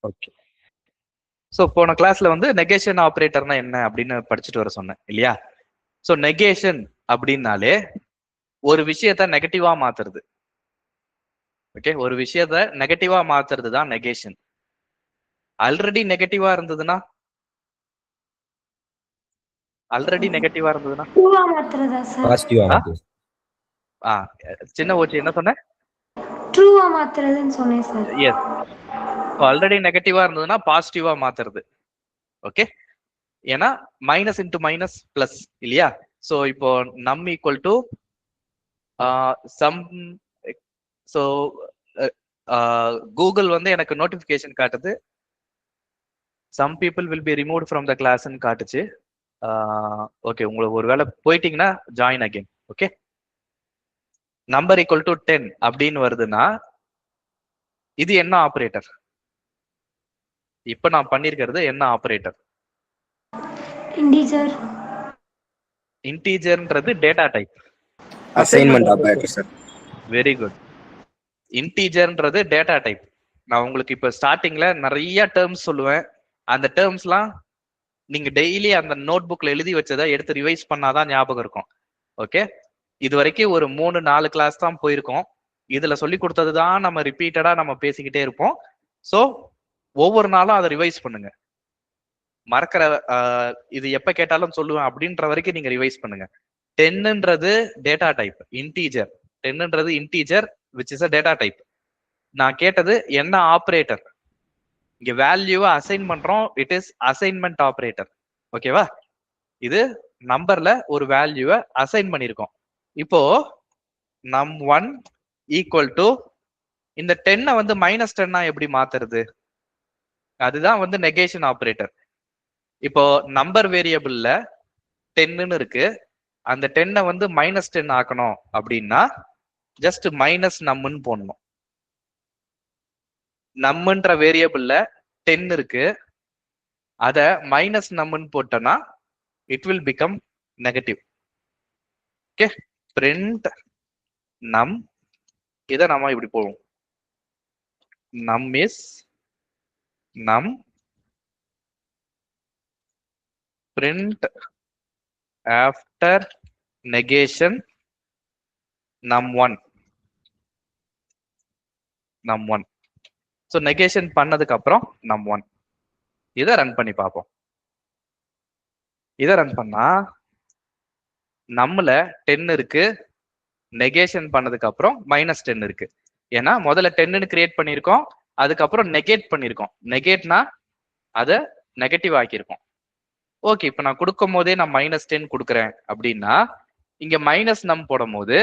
Okay. So போன கிளாஸ்ல வந்து நெகேஷன் ஆப்ரேட்டர்னா என்ன அப்படின்னு படிச்சுட்டு வர சொன்னேன் இல்லையா? ஸோ நெகேஷன் அப்படின்னாலே ஒரு விஷயத்த நெகட்டிவா மாத்துறது. ஓகே, ஒரு விஷயத்த நெகட்டிவா மாத்துறது தான் நெகேஷன். ஆல்ரெடி நெகட்டிவா இருந்ததுன்னா ட்ரூவா மாத்துறதா சார்? பாசிட்டிவா மாத்துது. சின்ன ஓச்சி என்ன சொன்னேன்? ட்ரூவா மாத்துறதுன்னு சொன்னேன் சார். எஸ், ஆல்ரெடி நெகட்டிவா இருந்ததுன்னா பாசிட்டிவா மாத்துறது. ஓகே, ஏன்னா மைனஸ் இன்டு மைனஸ் பிளஸ் இல்லையா? ஸோ இப்போ நம் equal to sum. So Google வந்து எனக்கு நோட்டிபிகேஷன் காட்டுது, some people will be removed from the கிளாஸ்ன்னு காட்டுச்சு. ஓகே, உங்களுக்கு ஒரு வேலை போயிட்டீங்கன்னா join again. Okay, number equal to 10 அப்படின்னு வருதுன்னா இது என்ன ஆபரேட்டர்? இப்ப நான் பண்ணிருக்கிறது என்ன ஆபரேட்டர்? இன்டிஜர். இன்டீஜர்ன்றது data type. Assignment operator sir. Very good. இன்டீஜர்ன்றது டேட்டா டைப். நான் உங்களுக்கு இப்ப ஸ்டார்டிங்ல நிறைய டேர்ம்ஸ் சொல்லுவேன். அந்த டேர்ம்ஸ்லாம் நீங்க டெய்லி அந்த நோட் புக்ல எழுதி வச்சதை எடுத்து ரிவைஸ் பண்ணாதான் ஞாபகம் இருக்கும். ஓகே, இது வரைக்கும் ஒரு 3-4 கிளாஸ் தான் போயிருக்கோம். இதுல சொல்லி கொடுத்தது தான் நம்ம ரிப்பீட்டடா நம்ம பேசிக்கிட்டே இருப்போம். ஸோ ஒவ்வொரு நாளும் அதை ரிவைஸ் பண்ணுங்க. மறக்கிற இது எப்ப கேட்டாலும் சொல்லுவேன் அப்படின்ற வரைக்கும் நீங்க ரிவைஸ் பண்ணுங்க. 10ன்றது டேட்டா டைப், இன்டீஜர். 10ன்றது integer which is a data type. நான் கேட்டது என்ன ஆபரேட்டர்? இங்க வேல்யூவை அசைன் பண்றோம், இட் இஸ் அசைன்மெண்ட் ஆபரேட்டர். ஓகேவா? இது நம்பர்ல ஒரு வேல்யூவை அசைன் பண்ணிருக்கோம். இப்போ num1 ஈக்குவல் டு இந்த 10 வந்து -10 எப்படி மாத்துறது? அதுதான் வந்து நெகேஷன் ஆபரேட்டர். இப்போ நம்பர் வேரியபிள்ல 10ன்னு இருக்கு, அந்த 10 வந்து -10 ஆக்கணும் அப்படின்னா ஜஸ்ட் மைனஸ் நம்னு போடணும். நம்மன்ற வேரியபிள்ல 10 இருக்கு, அத மைனஸ் நம்னு போட்டோம்னா it will become negative. Okay, print நம். இதை நம்ம இப்படி போடுவோம், நம் இஸ் நம் print after negation num1. So negation பண்ணதுக்கு அப்புறம் num1. இதை ரன் பண்ணி பார்ப்போம். இதை ரன் பண்ணா நம்மள 10 இருக்கு, நெகேஷன் பண்ணதுக்கு அப்புறம் -10 இருக்கு. ஏன்னா முதல்ல 10ன்னு கிரியேட் பண்ணியிருக்கோம், அதுக்கப்புறம் நெகேட் பண்ணியிருக்கோம். நெகேட்னா அதை நெகட்டிவ் ஆக்கியிருக்கோம். ஓகே, இப்போ நான் கொடுக்கும் போதே நான் -10 கொடுக்குறேன் அப்படின்னா இங்க மைனஸ் நம் போடும் போது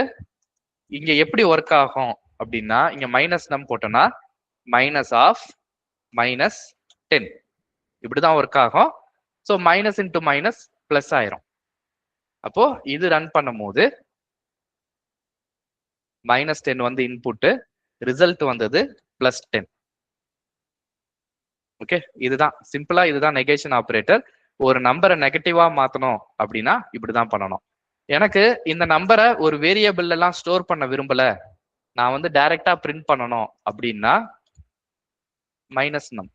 இங்க எப்படி ஒர்க் ஆகும் அப்படின்னா, இங்க மைனஸ் நம் போட்டோம்னா மைனஸ் ஆஃப் -10 இப்படிதான் ஒர்க் ஆகும். So minus into minus plus ஆயிரும். அப்போ இது ரன் பண்ணும் போது -10 வந்து இன்புட், ரிசல்ட் வந்தது +10. ஓகே, இதுதான் சிம்பிளா, இதுதான் நெகேஷன் ஆபரேட்டர். ஒரு நம்பரை நெகட்டிவா மாத்தணும் அப்படின்னா இப்படிதான் பண்ணணும். எனக்கு இந்த நம்பரை ஒரு வேரியபிள் எல்லாம் ஸ்டோர் பண்ண விரும்பல, நான் வந்து டைரக்டா பிரிண்ட் பண்ணணும் அப்படின்னா -num.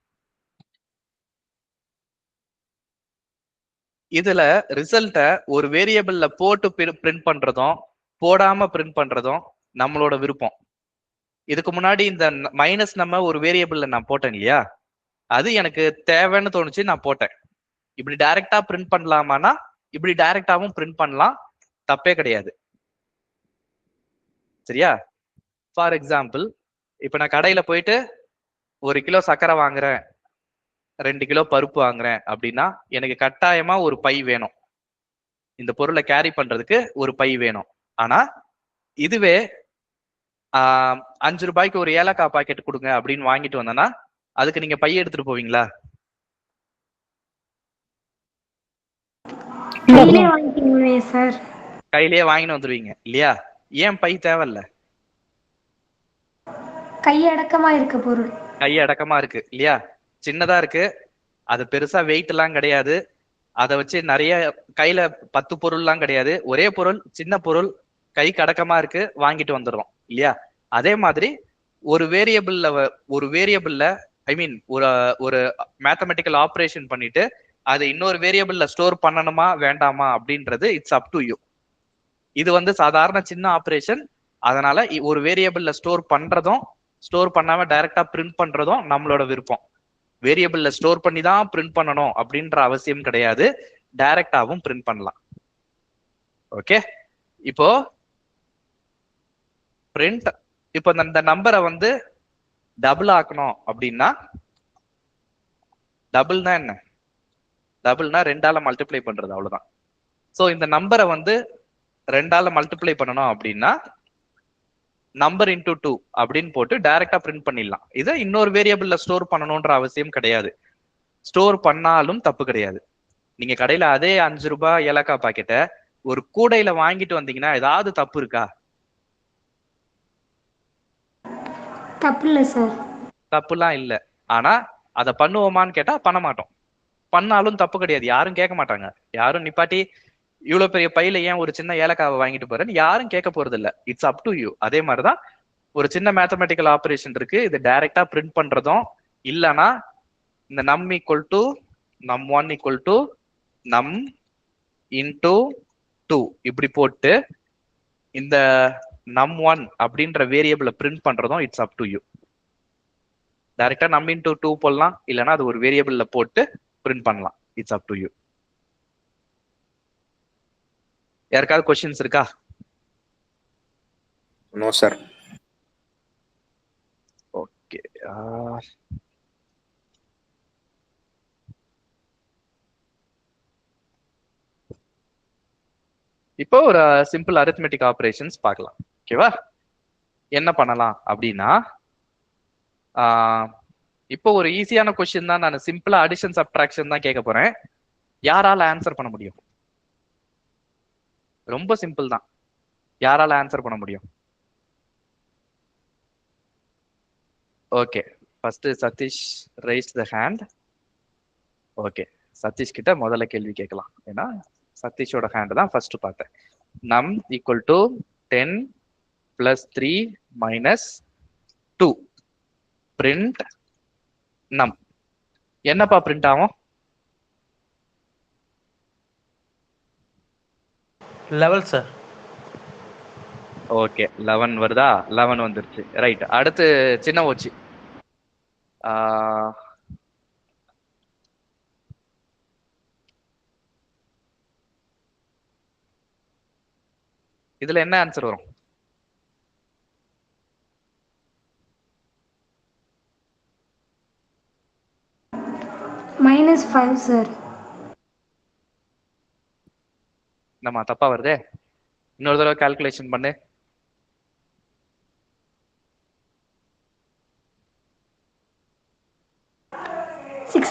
இதுல ரிசல்ட்டை ஒரு வேரியபிள்ல போட்டு பிரிண்ட் பண்றதும் போடாம பிரிண்ட் பண்றதும் நம்மளோட விருப்பம். இதுக்கு முன்னாடி இந்த மைனஸ் நம்ம ஒரு வேரியபிள்ல நான் போட்டேன் இல்லையா, அது எனக்கு தேவைன்னு தோணுச்சு, நான் போட்டேன். இப்படி டைரக்டா பிரிண்ட் பண்ணலாமானா இப்படி டைரக்டாவும் பிரிண்ட் பண்ணலாம், தப்பே கிடையாது. சரியா? ஃபார் எக்ஸாம்பிள், இப்ப நான் கடையில போயிட்டு 1 கிலோ சர்க்கரை வாங்குறேன், 2 கிலோ பருப்பு வாங்குறேன் அப்படின்னா எனக்கு கட்டாயமா ஒரு பை வேணும். இந்த பொருளை கேரி பண்றதுக்கு ஒரு பை வேணும். ஆனா இதுவே 5 ரூபாய்க்கு ஒரு ஏலக்காய் பாக்கெட் கொடுங்க அப்படின்னு வாங்கிட்டு வந்தேன்னா அதுக்கு நீங்க பை எடுத்துட்டு போவீங்களா? கையிலேயே வாங்கிட்டு வந்துருவீங்க இல்லையா? ஏன் பை தேவையில்ல? கையடக்கமா இருக்கு பொருள். கையடக்கமா இருக்கு இல்லையா? சின்னதா இருக்கு, அது பெருசா வெயிட் எல்லாம் கிடையாது, அதை வச்சு நிறைய கையில 10 பொருள்லாம் கிடையாது, ஒரே பொருள், சின்ன பொருள், கைக்கு அடக்கமா இருக்கு, வாங்கிட்டு வந்துடுறோம் இல்லையா? அதே மாதிரி ஒரு வேரியபிள்ல ஐ மீன் ஒரு ஒரு மேத்தமெட்டிக்கல் ஆப்ரேஷன் பண்ணிட்டு அது இன்னொரு வேரியபிள்ல ஸ்டோர் பண்ணணுமா வேண்டாமா அப்படின்றது இட்ஸ் அப் டு யூ. இது வந்து சாதாரண சின்ன ஆப்ரேஷன். அதனால ஒரு வேரியபிள்ல ஸ்டோர் பண்றதும் ஸ்டோர் பண்ணாம டைரக்டா பிரிண்ட் பண்றதும் நம்மளோட விருப்பம். வேரியபிள்ல ஸ்டோர் பண்ணி தான் பிரிண்ட் பண்ணணும் அப்படின்ற அவசியம் கிடையாது. டைரக்டாவும் பிரிண்ட் பண்ணலாம். ஓகே, இப்போ பிரிண்ட் இப்போ இந்த நம்பரை வந்து டபுள் ஆக்கணும் அப்படின்னா, டபுள்னா என்ன? டபுள்னா 2ஆல மல்டிப்ளை பண்றது, அவ்வளவுதான். சோ இந்த நம்பரை வந்து 2ஆல மல்டிப்ளை பண்ணணும் அப்படின்னா நம்பர் இன்டூ 2 அப்படின்னு போட்டு டைரக்டா பிரிண்ட் பண்ணிடலாம். இதை இன்னொரு வேரியபிள்ல ஸ்டோர் பண்ணணும்ன்ற அவசியம் கிடையாது. ஸ்டோர் பண்ணாலும் தப்பு கிடையாது. நீங்க கடையில அதே 5 ரூபாய் ஏலக்காய் பாக்கெட்டை ஒரு கூடையில வாங்கிட்டு வந்தீங்கன்னா ஏதாவது தப்பு இருக்கா? தப்பு இல்லை சார். தப்புலாம் இல்ல. ஆனா அதை பண்ணுவோமான்னு கேட்டா பண்ண மாட்டோம். பண்ணாலும் தப்பு கிடையாது. யாரும் கேட்க மாட்டாங்க. யாரும் நிப்பாட்டி இவ்வளவு பெரிய பையில ஏன் ஒரு சின்ன ஏலக்காவை வாங்கிட்டு போறேன்னு யாரும் கேட்க போறது இல்ல. It's up to you. அதே மாதிரிதான் ஒரு சின்ன மேத்தமெட்டிக்கல் ஆபரேஷன் இருக்கு. இது டைரக்டா பிரிண்ட் பண்றதும் இல்லைன்னா இந்த நம் equal to num1 equal to நம் இன்டூ 2 இப்படி போட்டு இந்த num1 அப்படின்ற வேரியபிளை பிரிண்ட் பண்றதும் இட்ஸ் அப் டு யூ. டைரக்டா நம் இன்டூ 2 போடலாம், இல்லைன்னா அது ஒரு வேரியபிள்ல போட்டு பிரிண்ட் பண்ணலாம். It's up to you. யாருக்காவது கொஸ்டின்ஸ் இருக்கா? No sir. ஓகே, இப்போ ஒரு சிம்பிள் அரித்மெட்டிக் ஆபரேஷன்ஸ் பார்க்கலாம். ஓகேவா? என்ன பண்ணலாம் அப்படின்னா, இப்போ ஒரு ஈஸியான கொஸ்டின் தான். நான் சிம்பிளா அடிஷன் சப்ட்ராக்ஷன் தான் கேட்க போறேன். யாரால ஆன்சர் பண்ண முடியும்? ரொம்ப சிம்பிள் தான். யாரால ஆன்சர் பண்ண முடியும்? Okay, first Sathish raise the hand. Okay, Sathish கிட்ட முதல்ல கேள்வி கேட்கலாம். ஏன்னா சதீஷோட ஹேண்ட் தான் ஃபர்ஸ்ட் பார்த்தேன். நம் ஈக்குவல் டு 10 + 3 - 2 பிரிண்ட் நம். என்னப்பா பிரிண்ட் ஆகும்? 11 சார். ஓகே, 11 வருதா? 11 வந்துருச்சு. ரைட். அடுத்து சின்ன ஓச்சி. இதுல என்ன ஆன்சர் வரும்? -5 சார். நம்ம தப்பா வருதே. இன்னொரு தடவை கால்குலேஷன் பண்ணு.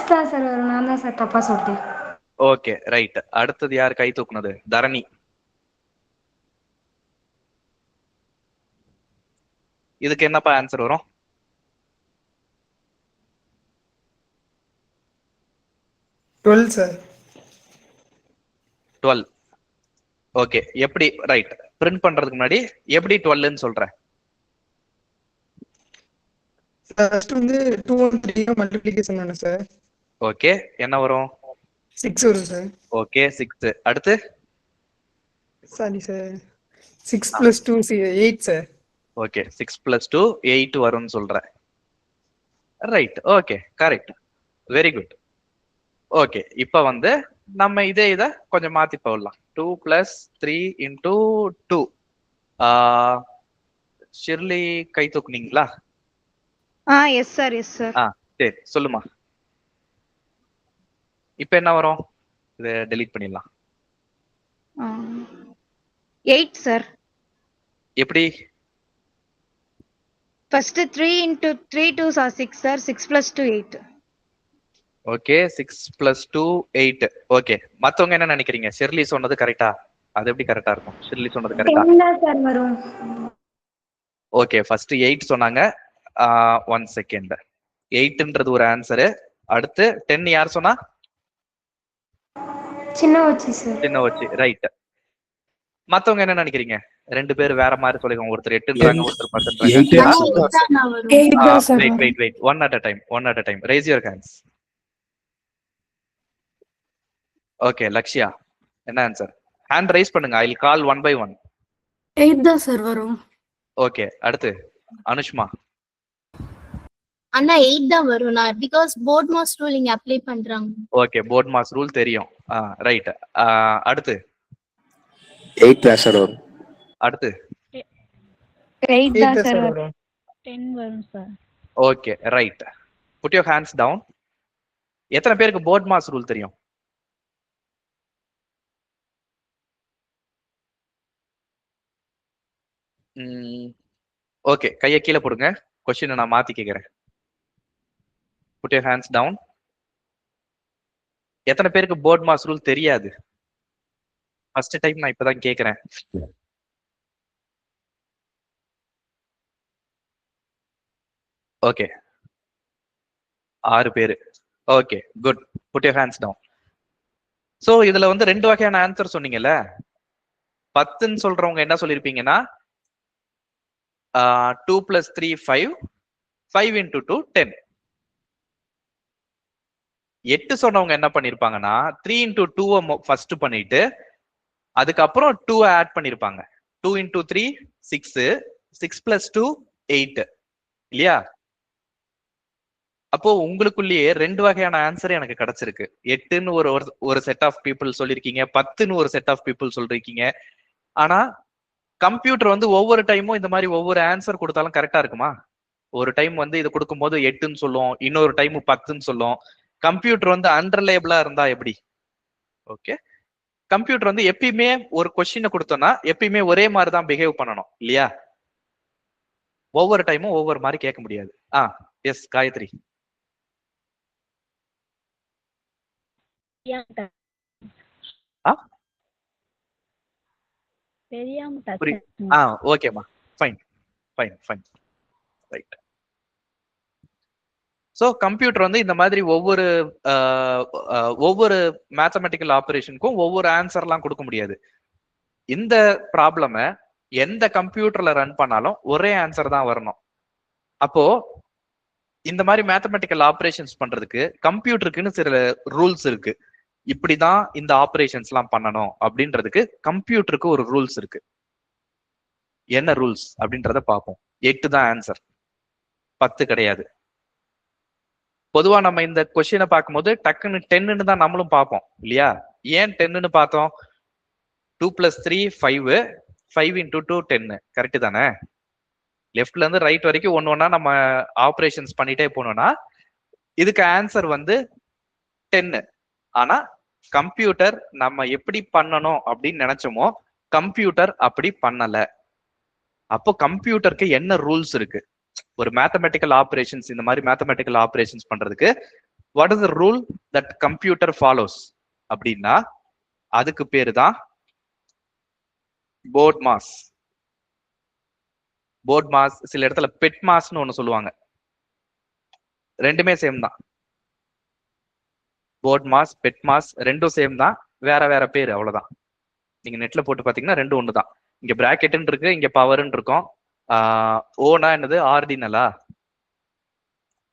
தான் சார் வரும். நான் தான் சார் தப்பா சொல்லிட்டேன். Okay, right. அடுத்தது யார் கை தூக்குனது? தரணி. இதுக்கு என்னப்பா ஆன்சர் வரும்? சார். 12. ஓகே, எப்படி? ரைட். பிரிண்ட் பண்றதுக்கு முன்னாடி எப்படி 12ன்னு சொல்றேன்? ஃபர்ஸ்ட் வந்து 2 and 3 மல்டிப்ளிகேஷன் பண்ணனும் சார். ஓகே, என்ன வரும்? 6 வரும் சார். ஓகே, 6. அடுத்து? Sorry sir. 6 + 2 8 சார். ஓகே, 6 + 2 8 வரும்னு சொல்றேன். Right. Okay, correct. Very good. Okay, இப்போ வந்து நம்ம இத கொஞ்சம் மாத்தி போடலாம். 2 + 3 × 2. ஷிர்லி கை தூக்குனீங்களா? Yes sir, yes sir. சரி, சொல்லுமா. இப்போ என்ன வரும்? இதை டெலீட் பண்ணிடலாம். 8 சார். எப்படி? First 3 × 3 2s are 6 sir. 6 + 2 8. Okay, 6 + 2 8. Okay, மத்தவங்க என்ன நினைக்கிறீங்க? ஷிர்லி சொன்னது கரெக்டா? அது எப்படி கரெக்டா இருக்கும்? ஷிர்லி சொன்னது கரெக்டா? 10 தான் சார் வரும். ஓகே, ஃபர்ஸ்ட் 8 சொன்னாங்க. 1 செகண்ட். 8ன்றது ஒரு ஆன்சர். அடுத்து 10 யார் சொன்னா? சின்ன வச்சு சார். சின்ன வச்சு. ரைட். மத்தவங்க என்ன நினைக்கிறீங்க? 2 பேர் வேற மாதிரி சொல்லிக்கோங்க. ஒருத்தர் 8ன்றாங்க, ஒருத்தர் 10ன்றாங்க. 8 8 தான் சார் வெயிட் வரும். Wait wait, one at a time. Raise your hands. Okay, Lakshya என்ன ஆன்சர்? ஹேண்ட் ரைஸ் பண்ணுங்க. I will call one by one. 8 தான் சார் வரும். ஓகே, அடுத்து அனுஷ்மா. அண்ணா 8 தான் வரும் நான் பிகாஸ் போர்ட் மாஸ் ரூல் இங்க அப்ளை பண்றாங்க. ஓகே, போர்ட் மாஸ் ரூல் தெரியும். ரைட். அடுத்து 8 தான் சார் வரும். அடுத்து 8 8 தான் தான் சார் சார் வரும். வரும். 10 வரும் sir. Okay, right. Put your hands down. எத்தனை பேருக்கு போர்ட் மாஸ் ரூல் தெரியும்? ஓகே, கையை கீழே போடுங்க. கொஸ்டினை நான் மாத்தி கேட்கிறேன். Put your hands down. எத்தனை பேருக்கு போர்ட் மாஸ் ரூல் தெரியாது? ஃபர்ஸ்ட் டைம் நான் இப்பதான் கேட்கிறேன். ஓகே, 6 பேரு. Okay, good. Put your hands down. So இதுல வந்து 2 வகையான ஆன்சர் சொன்னீங்கல்ல. 10ன்னு சொல்றவங்க என்ன சொல்லிருப்பீங்கன்னா 2 + 3 5, 5 × 2 10. 8 சொன்னவங்க என்ன பண்ணிருப்பாங்கன்னா 3 × 2 ஃபர்ஸ்ட் பண்ணிட்டு அதுக்கப்புறம் 2 ஆட் பண்ணிருப்பாங்க. 2 × 3 6, 6 + 2 8 இல்லையா? அப்போ உங்களுக்குள்ளேயே 2 வகையான ஆன்சர் எனக்கு கிடைச்சிருக்கு. 8ன்னு ஒரு செட் ஆஃப் பீப்புள் சொல்லிருக்கீங்க, 10ன்னு ஒரு செட் ஆஃப் பீப்புள் சொல்றீங்க. ஆனா கம்ப்யூட்டர் வந்து ஒவ்வொரு டைமும் இந்த மாதிரி ஒவ்வொரு ஆன்சர் கொடுத்தாலும் கரெக்டா இருக்குமா? ஒரு டைம் வந்து இது கொடுக்கும்போது 8ன்னு சொல்லும், இன்னொரு டைம் 10ன்னு சொல்லும். கம்ப்யூட்டர் வந்து அன்ரிலையபிளா இருந்தா எப்படி? ஓகே, கம்ப்யூட்டர் வந்து எப்பயுமே ஒரு கொஸ்டினை கொடுத்தோம்னா எப்பயுமே ஒரே மாதிரி தான் பிஹேவ் பண்ணணும் இல்லையா? ஒவ்வொரு டைமும் ஒவ்வொரு மாதிரி கேட்க முடியாது. எஸ் காயத்ரி. ஓகேமா, fine fine fine, right. So computer வந்து இந்த மாதிரி ஒவ்வொரு மேத்தமெட்டிக்கல் ஆபரேஷனுக்கும் ஒவ்வொரு ஆன்சர்லாம் கொடுக்க முடியாது. இந்த ப்ராப்ளமை எந்த கம்ப்யூட்டர்ல ரன் பண்ணாலும் ஒரே ஆன்சர் தான் வரணும். அப்போ இந்த மாதிரி மேத்தமெட்டிக்கல் ஆபரேஷன்ஸ் பண்றதுக்கு கம்ப்யூட்டருக்குன்னு சில ரூல்ஸ் இருக்கு. இப்படிதான் இந்த ஆபரேஷன்ஸ் எல்லாம் பண்ணணும் அப்படின்றதுக்கு கம்ப்யூட்டருக்கு ஒரு ரூல்ஸ் இருக்கு. என்ன ரூல்ஸ் அப்படின்றத பார்ப்போம். 8 தான் ஆன்சர், 10 கிடையாது. பொதுவா நம்ம இந்த கொஸ்டினை பார்க்கும்போது டக்குன்னு 10ன்னு தான் நம்மளும் பார்ப்போம் இல்லையா? ஏன் 10ன்னு பார்த்தோம்? 2 + 3 5, 5 × 2 10. கரெக்ட் தானே? லெஃப்ட்ல இருந்து ரைட் வரைக்கும் ஒன்னொன்னா நம்ம ஆபரேஷன்ஸ் பண்ணிட்டே போனோம்னா இதுக்கு ஆன்சர் வந்து 10. ஆனா கம்ப்யூட்டர் நம்ம எப்படி பண்ணணும் அப்படின்னு நினைச்சோமோ கம்ப்யூட்டர் அப்படி பண்ணல. அப்போ கம்ப்யூட்டருக்கு என்ன ரூல்ஸ் இருக்கு? ஒரு மேத்தமெட்டிக்கல் ஆபரேஷன்ஸ், இந்த மாதிரி மேத்தமெட்டிக்கல் ஆபரேஷன்ஸ் பண்றதுக்கு what is the rule that computer follows அப்படின்னா அதுக்கு பேரு தான் போர்ட் மாஸ். போர்ட் மாஸ், சில இடத்துல பெட் மாஸ்ன்னு ஒண்ணு சொல்லுவாங்க. ரெண்டுமே சேம் தான். போர்ட் மாஸ், பெட் மாஸ் ரெண்டும் சேம் தான், வேற வேற பேரு, அவ்வளவுதான். நீங்க நெட்ல போட்டு பாத்தீங்கன்னா ரெண்டும் ஒண்ணு தான். இங்க பிராக்கெட்னு இருக்கு, இங்க பவர்ன்னு இருக்கும். ஓனா என்னது? ஆர்டினலா?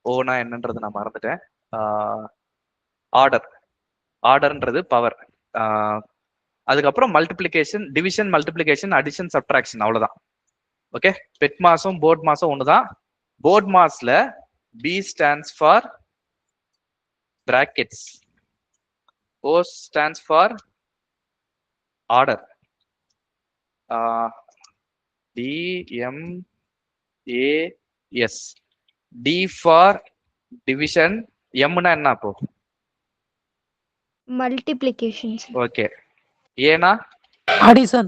ஓனா என்னன்றது நான் மறந்துட்டேன். ஆர்டர்ன்றது பவர். அதுக்கப்புறம் multiplication, division, multiplication, addition, subtraction, அவ்வளவுதான். ஓகே, பெட் மாஸும் போர்ட் மாஸும் ஒண்ணுதான். போர்ட் மாஸ்ல B stands for brackets, O stands for order, DMAS, D for division, M னா என்ன அப்போ? Multiplication. ஓகே, ஏனா Addition.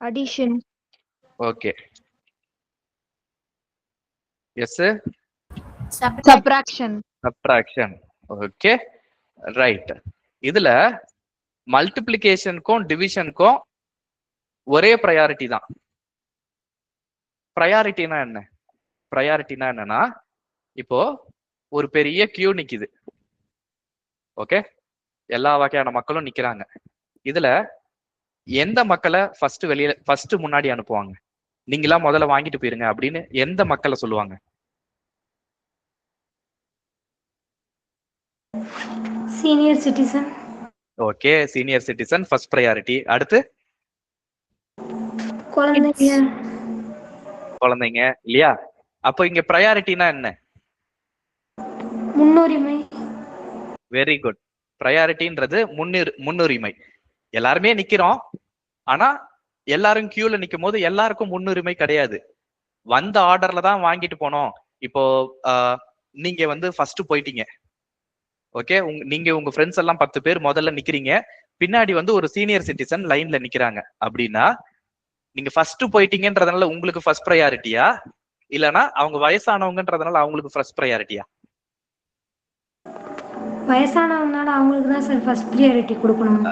Addition. Okay, yes Subtraction. Subtraction. Okay, right. இதுல மல்டிப்ளிகேஷனுக்கும் டிவிஷனுக்கும் ஒரே ப்ரையாரிட்டி தான். ப்ரையாரிட்டினா என்ன? ப்ரையாரிட்டினா என்னன்னா, இப்போ ஒரு பெரிய கியூ நிக்குது. ஓகே, எல்லா வகையான மக்களும் நிக்கிறாங்க. இதுல எந்த மக்களை ஃபர்ஸ்ட் முன்னாடி அனுப்புவாங்க? நீங்களா முதல்ல வாங்கிட்டு போயிருங்க அப்படின்னு எந்த மக்களை சொல்லுவாங்க? Senior citizen. Okay, senior citizen first priority. அடுத்து குழந்தைங்க. குழந்தைங்க இல்லையா? அப்போ இங்க ப்ரையாரிட்டினா என்ன? முன்னுரிமை. Very good. ப்ரையாரிட்டின்றது முன்னுரிமை. எல்லாருமே நிக்கிறோம், ஆனா எல்லாரும் கியூல நிக்கும் போது எல்லாருக்கும் முன்னுரிமை கிடையாது. வந்த ஆர்டர்ல தான் வாங்கிட்டு போனோம். இப்போ நீங்க வந்து ஃபர்ஸ்ட் போயிட்டீங்க. ஓகே, நீங்க உங்க ஃப்ரெண்ட்ஸ் எல்லாம் 10 பேர் முதல்ல நிக்கிறீங்க. பின்னாடி வந்து ஒரு சீனியர் சிட்டிசன் லைன்ல நிக்கிறாங்க அப்படின்னா நீங்க ஃபர்ஸ்ட் போயிட்டீங்கன்றதுனால உங்களுக்கு ஃபர்ஸ்ட் ப்ரையாரிட்டியா, இல்லனா அவங்க வயசானவங்கன்றதுனால அவங்களுக்கு ஃபர்ஸ்ட் ப்ரையாரிட்டியா? வயசானவங்கனால அவங்களுக்கு தான் சார் ஃபர்ஸ்ட் ப்ரியாரிட்டி கொடுக்கணும்.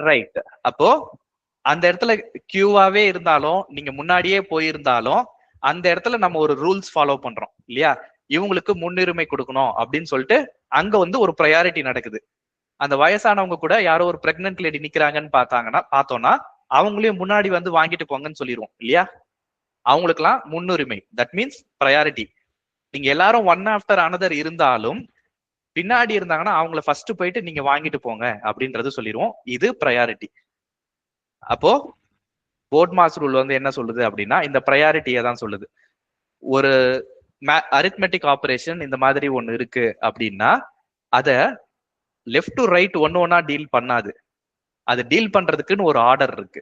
ரைட். அப்போ அந்த இடத்துல கியூவாவே இருந்தாலும் நீங்க முன்னாடியே போயிருந்தாலும் அந்த இடத்துல நம்ம ஒரு ரூல்ஸ் ஃபாலோ பண்றோம் இல்லையா? இவங்களுக்கு முன்னுரிமை கொடுக்கணும் அப்படின்னு சொல்லிட்டு அங்க வந்து ஒரு ப்ரையாரிட்டி நடக்குது. அந்த வயசானவங்க கூட யாரோ ஒரு பிரெக்னன்ட் லேடி நிக்கிறாங்கன்னு பார்த்தோம்னா அவங்களையும் முன்னாடி வந்து வாங்கிட்டு போங்கன்னு சொல்லிடுவோம் இல்லையா? அவங்களுக்குலாம் முன்னுரிமை. That means priority. நீங்க எல்லாரும் ஒன் ஆஃப்டர் அனதர் இருந்தாலும் பின்னாடி இருந்தாங்கன்னா அவங்கள ஃபர்ஸ்ட் போயிட்டு நீங்க வாங்கிட்டு போங்க அப்படின்றது சொல்லிடுவோம். இது ப்ரையாரிட்டி. அப்போ போர்ட் மாஸ் ரூல் வந்து என்ன சொல்லுது அப்படின்னா இந்த ப்ரையாரிட்டியை தான் சொல்லுது. ஒரு அரித்மெட்டிக் ஆபரேஷன் இந்த மாதிரி ஒண்ணு இருக்கு அப்படின்னா அத லெஃப்ட் டு ரைட் ஒன்னா டீல் பண்ணாது. அது டீல் பண்றதுக்குன்னு ஒரு ஆர்டர் இருக்கு.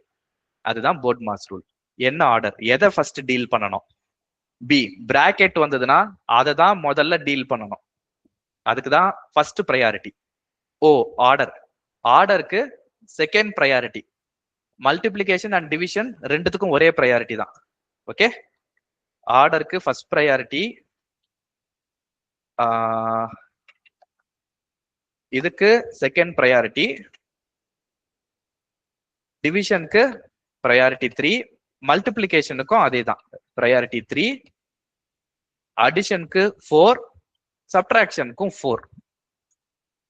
அதுதான் போர்ட் மாஸ் ரூல். என்ன ஆர்டர்? எதை ஃபர்ஸ்ட் டீல் பண்ணணும்? பி பிராக்கெட் வந்ததுன்னா அதை தான் முதல்ல டீல் பண்ணணும். அதுக்கு தான் ஃபர்ஸ்ட் ப்ரையாரிட்டி. ஓ ஆர்டருக்கு second priority. Multiplication and division ரெண்டுத்துக்கும் ஒரே ப்ரையாரிட்டி தான். ஓகே, ஆர்டருக்கு ஃபர்ஸ்ட் ப்ரையாரிட்டி, இதுக்கு செகண்ட் ப்ரையாரிட்டி, டிவிஷனுக்கு ப்ரையாரிட்டி 3, மல்டிப்ளிகேஷனுக்கும் அதே தான் ப்ரையாரிட்டி 3, அடிஷனுக்கு 4, சப்ட்ராக்ஷனுக்கும் 4.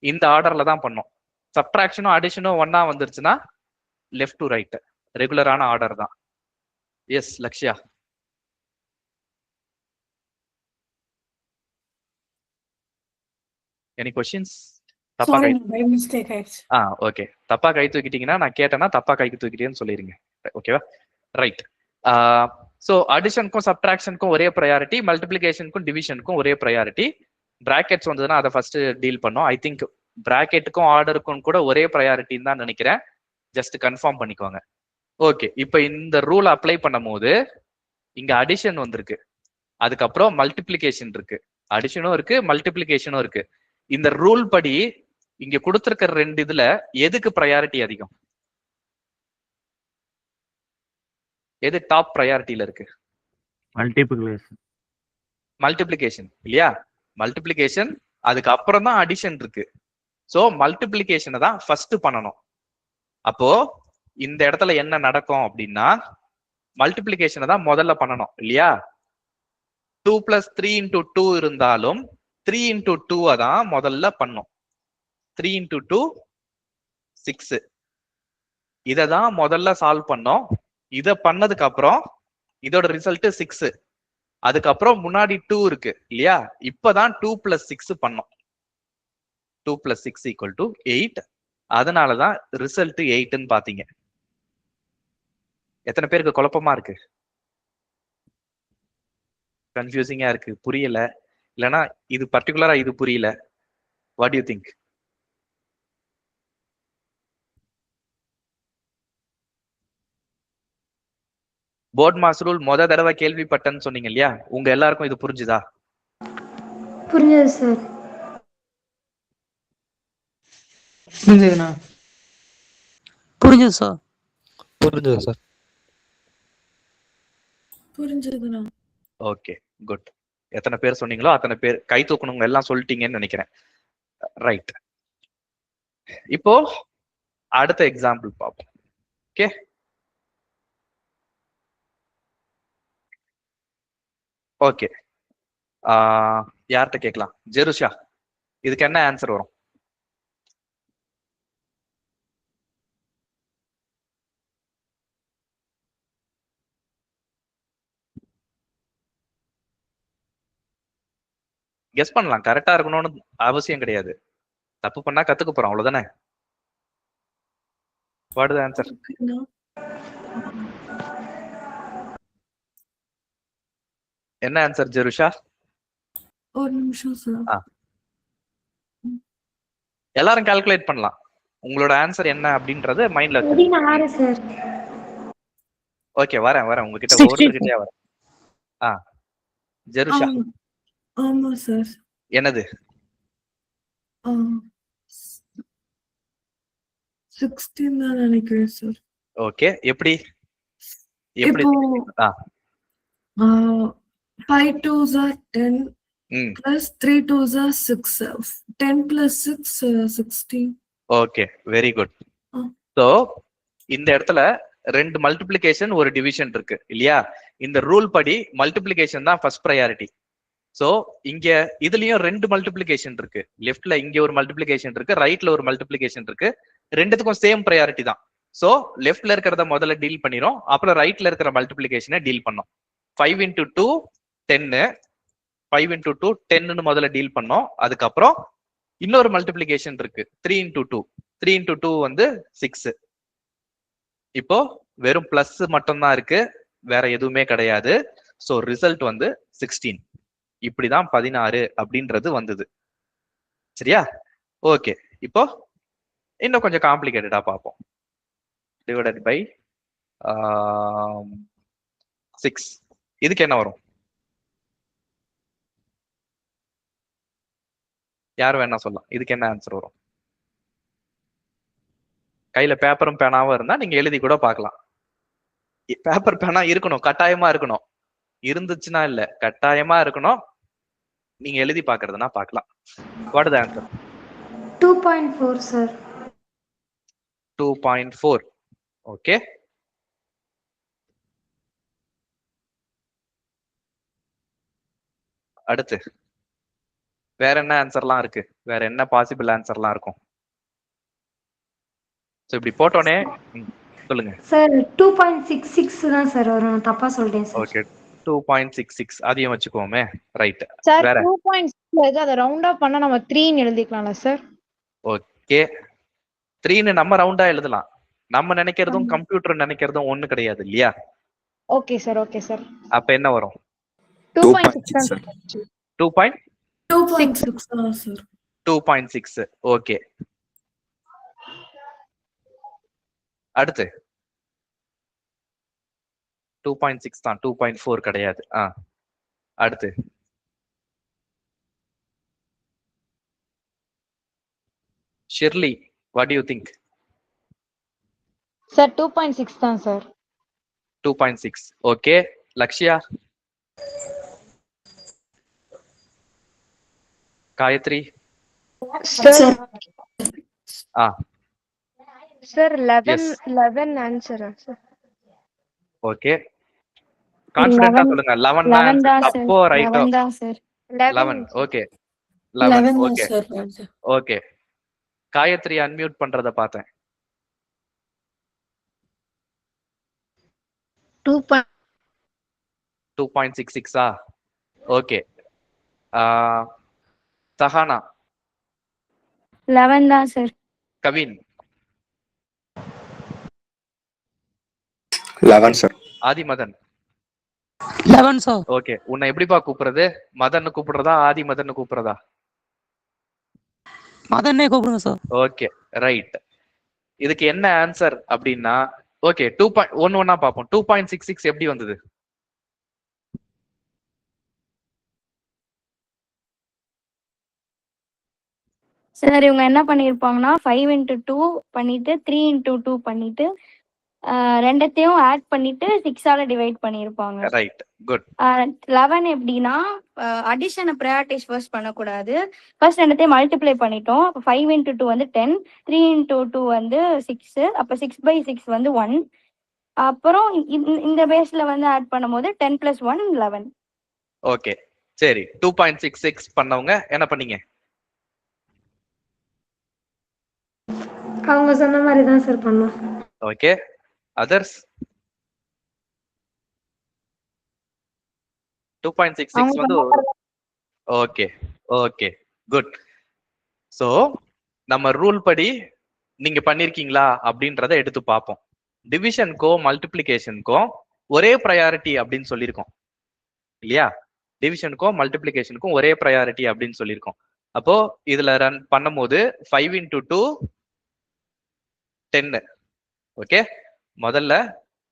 இந்த ஆர்டர்ல தான் பண்ணோம். சப்ட்ராக்ஷனும் அடிஷனும் ஒன்னா வந்துருச்சுன்னா லெஃப்ட் டு ரைட் ரெகுலரான ஆர்டர் தான். எஸ் லக்ஷ்யா. Any questions? தப்பா கை ஓகே, தப்பா கை தூக்கிட்டீங்கன்னா நான் கேட்டேன்னா தப்பா கைக்கு தூக்கிட்டேன்னு சொல்லிருங்க. ஓகேவா? ரைட். ஸோ அடிஷனுக்கும் சப்ட்ராக்ஷனுக்கும் ஒரே ப்ரையாரிட்டி, மல்டிப்ளிகேஷனுக்கும் டிவிஷனுக்கும் ஒரே ப்ரையாரிட்டி. பிராக்கெட்ஸ் வந்ததுன்னா அதை ஃபர்ஸ்ட் டீல் பண்ணோம். ஐ திங்க் பிராக்கெட்டுக்கும் ஆர்டருக்கும் கூட ஒரே ப்ரையாரிட்டின்னு தான் நினைக்கிறேன். ஜஸ்ட் கன்ஃபார்ம் பண்ணிக்கோங்க. ஓகே, இப்போ இந்த ரூல் அப்ளை பண்ணும் போது இங்க அடிஷன் வந்திருக்கு, அதுக்கப்புறம் மல்டிப்ளிகேஷன் இருக்கு, அடிஷனும் இருக்கு மல்டிப்ளிகேஷனும் இருக்கு. இந்த ரூல் படி இங்க கொடுத்திருக்கிற ரெண்டு இதுல எதுக்கு ப்ரையாரிட்டி அதிகம்? எது டாப் ப்ரையாரிட்டியில இருக்கு? மல்டிப்ளிகேஷன் இல்லையா? மல்டிப்ளிகேஷன், அதுக்கு அப்புறம் தான் அடிஷன் இருக்கு. சோ மல்டிப்ளிகேஷனை தான் ஃபர்ஸ்ட் பண்ணணும். அப்போ இந்த இடத்துல என்ன நடக்கும் அப்படின்னா மல்டிப்ளிகேஷனை தான் முதல்ல பண்ணணும் இல்லையா? 2 + 3 × 2 இருந்தாலும் 3 × 2 தான் முதல்ல பண்ணும். 3 × 2 6. இதை தான் முதல்ல சால்வ் பண்ணோம். இதை பண்ணதுக்கு அப்புறம் இதோட ரிசல்ட் 6. அதுக்கப்புறம் முன்னாடி 2 இருக்கு இல்லையா? இப்பதான் 2 + 6 பண்ணோம். 2 + 6 = 8. அதனாலதான் ரிசல்ட் 8ன்னு பாத்தீங்க. எத்தனை பேருக்கு குழப்பமா இருக்கு? கன்ஃபியூசிங்கா இருக்கு? புரியல? இல்லைன்னா இது பர்டிகுலரா இது புரியல? What you think? Board mass rule தடவை கேள்விப்பட்டேன்னு சொன்னீங்க இல்லையா? உங்க எல்லாருக்கும் இது புரிஞ்சுதா? புரிஞ்சது சார். புரிஞ்சதுண்ணா. புரிஞ்சது சார். புரிஞ்சது சார். புரிஞ்சதுண்ணா. Okay, good. எத்தனை பேர் சொன்னீங்களோ அத்தனை பேர் கை தூக்கணுங்க எல்லாம் சொல்லிட்டீங்கன்னு நினைக்கிறேன். ரைட். இப்போ அடுத்த எக்ஸாம்பிள் பார்ப்போம். Okay, okay. யார்கிட்ட கேட்கலாம்? ஜெருஷா, இதுக்கு என்ன ஆன்சர் வரும்? கெஸ் பண்ணலாம், கரெக்டா இருக்கணும்னு அவசியம் கிடையாது. தப்பு பண்ணா கத்துக்க போறோம், அவ்வளவுதானே. What is answer? என்ன ஆன்சர் ஜெருஷா? ஒரு நிமிஷம் சார். எல்லாரும் கால்குலேட் பண்ணலாம். உங்களோட ஆன்சர் என்ன அப்படின்றது மைண்ட்ல வச்சு. 16 சார். ஓகே, வரேன் உங்ககிட்ட ஒவ்வொருத்தர்கிட்டயே வரேன். ஜெருஷா ஆமா சார். என்னது? 16 தான் நினைக்கிறேன் சார். ஓகே, எப்படி இப்போ 5 2s are 10 plus 3 2s are 6. 10 plus 6 16. Okay, very good. So இந்த இடத்துல 2 மல்டிப்ளிகேஷன் ஒரு டிவிஷன் இருக்கு இல்லையா? இந்த ரூல் படி மல்டிப்ளிகேஷன் தான் ஃபர்ஸ்ட் ப்ரையாரிட்டி. சோ இங்க இதுலயும் 2 மல்டிப்ளிகேஷன் இருக்கு. லெஃப்ட்ல இங்க ஒரு மல்டிப்ளிகேஷன் இருக்கு, ரைட்ல ஒரு மல்டிப்ளிகேஷன் இருக்கு. ரெண்டுத்துக்கும் சேம் ப்ரையாரிட்டி தான். சோ லெஃப்ட்ல இருக்கிறத முதல்ல டீல் பண்ணிரும், அப்புறம் ரைட்ல இருக்கிற மல்டிப்ளிகேஷனை டீல் பண்ணோம். 5 into 2 10, 5 into 2 10ன்னு முதல்ல டீல் பண்ணோம். அதுக்கப்புறம் இன்னொரு மல்டிப்ளிகேஷன் இருக்கு 3 into 2. 3 into 2 வந்து 6. இப்போ வெறும் பிளஸ் மட்டும் தான் இருக்கு, வேற எதுவுமே கிடையாது. சோ ரிசல்ட் வந்து 16. இப்படிதான் 16 அப்படின்றது வந்தது. சரியா? ஓகே, இப்போ இன்னும் கொஞ்சம் காம்ப்ளிகேட்டடா பார்ப்போம். Divided by 6. இதுக்கு என்ன வரும்? யார் வேணா சொல்லலாம். இதுக்கு என்ன ஆன்சர் வரும்? கையில பேப்பரும் பேனாவும் இருந்தா நீங்க எழுதி கூட பார்க்கலாம். பேப்பர் பேனா இருக்கணும், கட்டாயமா இருக்கணும். இருந்துச்சுன்னா இல்ல, கட்டாயமா இருக்கணும். நீங்க எழுதி பாக்குறதுனா பார்க்கலாம். What is the answer? 2.4 sir. 2.4. Okay, அடுத்து வேற என்ன ஆன்சர்லாம் இருக்கு? வேற என்ன பாசிபிள் ஆன்சர்லாம் இருக்கும்? சோ இப்படி போட்டோனே சொல்லுங்க சார். 2.66 தான் சார் வரும். நான் தப்பா சொல்லிட்டேன் சார். ஓகே, 2.66 அதையும் வச்சுக்கோமே. ரைட். சார் வேற 2.6 அத ரவுண்ட் ஆஃப் பண்ணா நம்ம 3 ன்னு எழுதிக்கலாம்ல சார்? ஓகே, 3ன்னு நம்ம ரவுண்டா எழுதலாம். நம்ம நினைக்கிறதும் கம்ப்யூட்டர் நினைக்கிறதும் ஒண்ணு கிடையாது இல்லையா? Okay sir, okay sir. அப்ப என்ன வரும்? 2.6 சார். 2.6 தான் சார். 2.6. ஓகே, அடுத்து 2.6 தான், 2.4 கிடையாது. அடுத்து Shirley, what do you think? Sir 2.6 தான் சார். 2.6. Okay, Lakshya, Gayathri? Sir sir 11 Yes. 11 ஆன்சரா சார்? ஓகே, கான்ஃபிடென்ட்டா சொல்லுங்க. 11 தான் 11 தான் ஆன்சர். சார். அப்போ ரைட்டோ? 11 தான் சார். 11. ஓகே, 11. 11 தான் okay sir. Okay, Gayathri unmute பண்றத பார்த்தேன். 2.66. ஓகே, சஹானா? 11 தான் sir. Kavin? 11 sir. Adhimadhan? 11 sir. Okay, உன்னை எப்படிப்பா கூப்பிடுறது? மதன் கூப்பிடுறதா, ஆதி மதன் கூப்பிடுறதா? மதனே கூப்பிடுங்க சார். Okay, right. இதுக்கு என்ன ஆன்சர் அப்படின்னா, ஓகே 2.11 பார்ப்போம். 2.66 எப்படி வந்தது? சார் இவங்க என்ன பண்ணிருப்பாங்கன்னா 5 into 2 பண்ணிட்டு 3 into 2 பண்ணிட்டு ரெண்டத்தையும் ஆட் பண்ணிட்டு 6ஆல டிவைட் பண்ணிருப்பாங்க. Right, good. 11 எப்படின்னா அடிஷனை ப்ரையாரிட்டைஸ் ஃபர்ஸ்ட் பண்ணக்கூடாது. ஃபர்ஸ்ட் ரெண்டத்தையும் மல்டிப்ளை பண்ணிட்டோம். அப்போ 5 into 2 வந்து 10, 3 into 2 வந்து 6. அப்போ 6/6 வந்து 1. அப்புறம் இந்த பேஸ்ல வந்து ஆட் பண்ணும்போது 10 + 1 11. ஓகே, சரி. 2.66 பண்ணவங்க என்ன பண்ணீங்க? அவங்க சொன்ன மாதிரி தான் சார் பண்ணோம். Okay, others? 2.66 வந்து ஓகே, ஓகே, குட். சோ நம்ம ரூல் படி நீங்க பண்ணிருக்கீங்களா அப்படின்றத எடுத்து பார்ப்போம். டிவிஷனுக்கும் மல்டிப்ளிகேஷனுக்கும் ஒரே ப்ரையாரிட்டி அப்படின்னு சொல்லியிருக்கோம் இல்லையா? டிவிஷனுக்கும் மல்டிப்ளிகேஷனுக்கும் ஒரே ப்ரையாரிட்டி அப்படின்னு சொல்லியிருக்கோம். அப்போ இதுல ரன் பண்ணும்போது 5 into 2 10. ஓகே, முதல்ல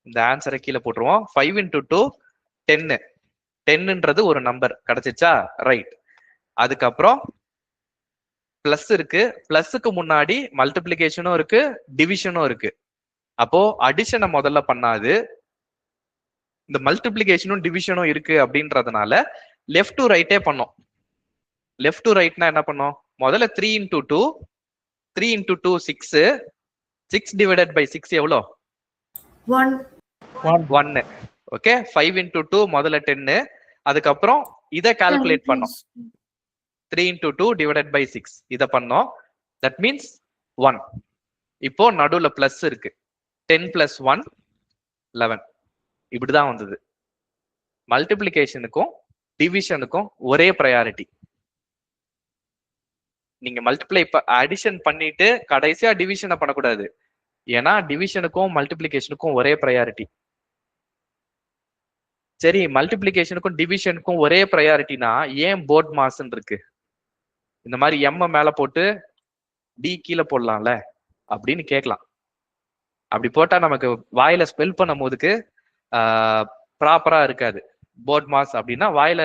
இந்த ஆன்சரை கீழே போட்டுருவோம். 5 into 2 10. 10ன்றது ஒரு நம்பர் கிடைச்சிச்சா? ரைட். அதுக்கப்புறம் பிளஸ் இருக்கு. பிளஸுக்கு முன்னாடி மல்டிப்ளிகேஷனும் இருக்கு, டிவிஷனும் இருக்கு. அப்போ அடிஷனை முதல்ல பண்ணாது, இந்த மல்டிப்ளிகேஷனும் டிவிஷனும் இருக்கு அப்படின்றதுனால லெஃப்ட் டு ரைட்டே பண்ணோம். லெஃப்ட் டு ரைட்னா என்ன பண்ணோம்? முதல்ல 3 into 2, 3 into 2 6. 6 divided by 6 எவ்வளோ? 1. ஓகே, 5 into 2 முதல்ல 10. அதுக்கப்புறம் இதை கால்குலேட் பண்ணோம். 3 into 2 divided by 6 இதை பண்ணோம். That means 1. இப்போ நடுவுல பிளஸ் இருக்கு. 10 plus 1 11. இப்படிதான் வந்தது. மல்டிப்ளிகேஷனுக்கும் டிவிஷனுக்கும் ஒரே ப்ரையாரிட்டி. நீங்க மல்டிப்ளை அடிஷன் பண்ணிட்டு கடைசியா டிவிஷனை பண்ணக்கூடாது. ஏன்னா டிவிஷனுக்கும் மல்டிப்ளிகேஷனுக்கும் ஒரே ப்ரையாரிட்டி. சரி, மல்டிப்ளிகேஷனுக்கும் டிவிஷனுக்கும் ஒரே ப்ரையாரிட்டினா ஏன் போர்ட் மாஸ்ன்னு இருக்கு? இந்த மாதிரி எம் மேல போட்டு டி கீழே போடலாம்ல அப்படின்னு கேட்கலாம். அப்படி போட்டா நமக்கு வாயில ஸ்பெல் பண்ணும் போதுக்கு ப்ராப்பரா இருக்காது. போர்ட் மாஸ் அப்படின்னா வாயில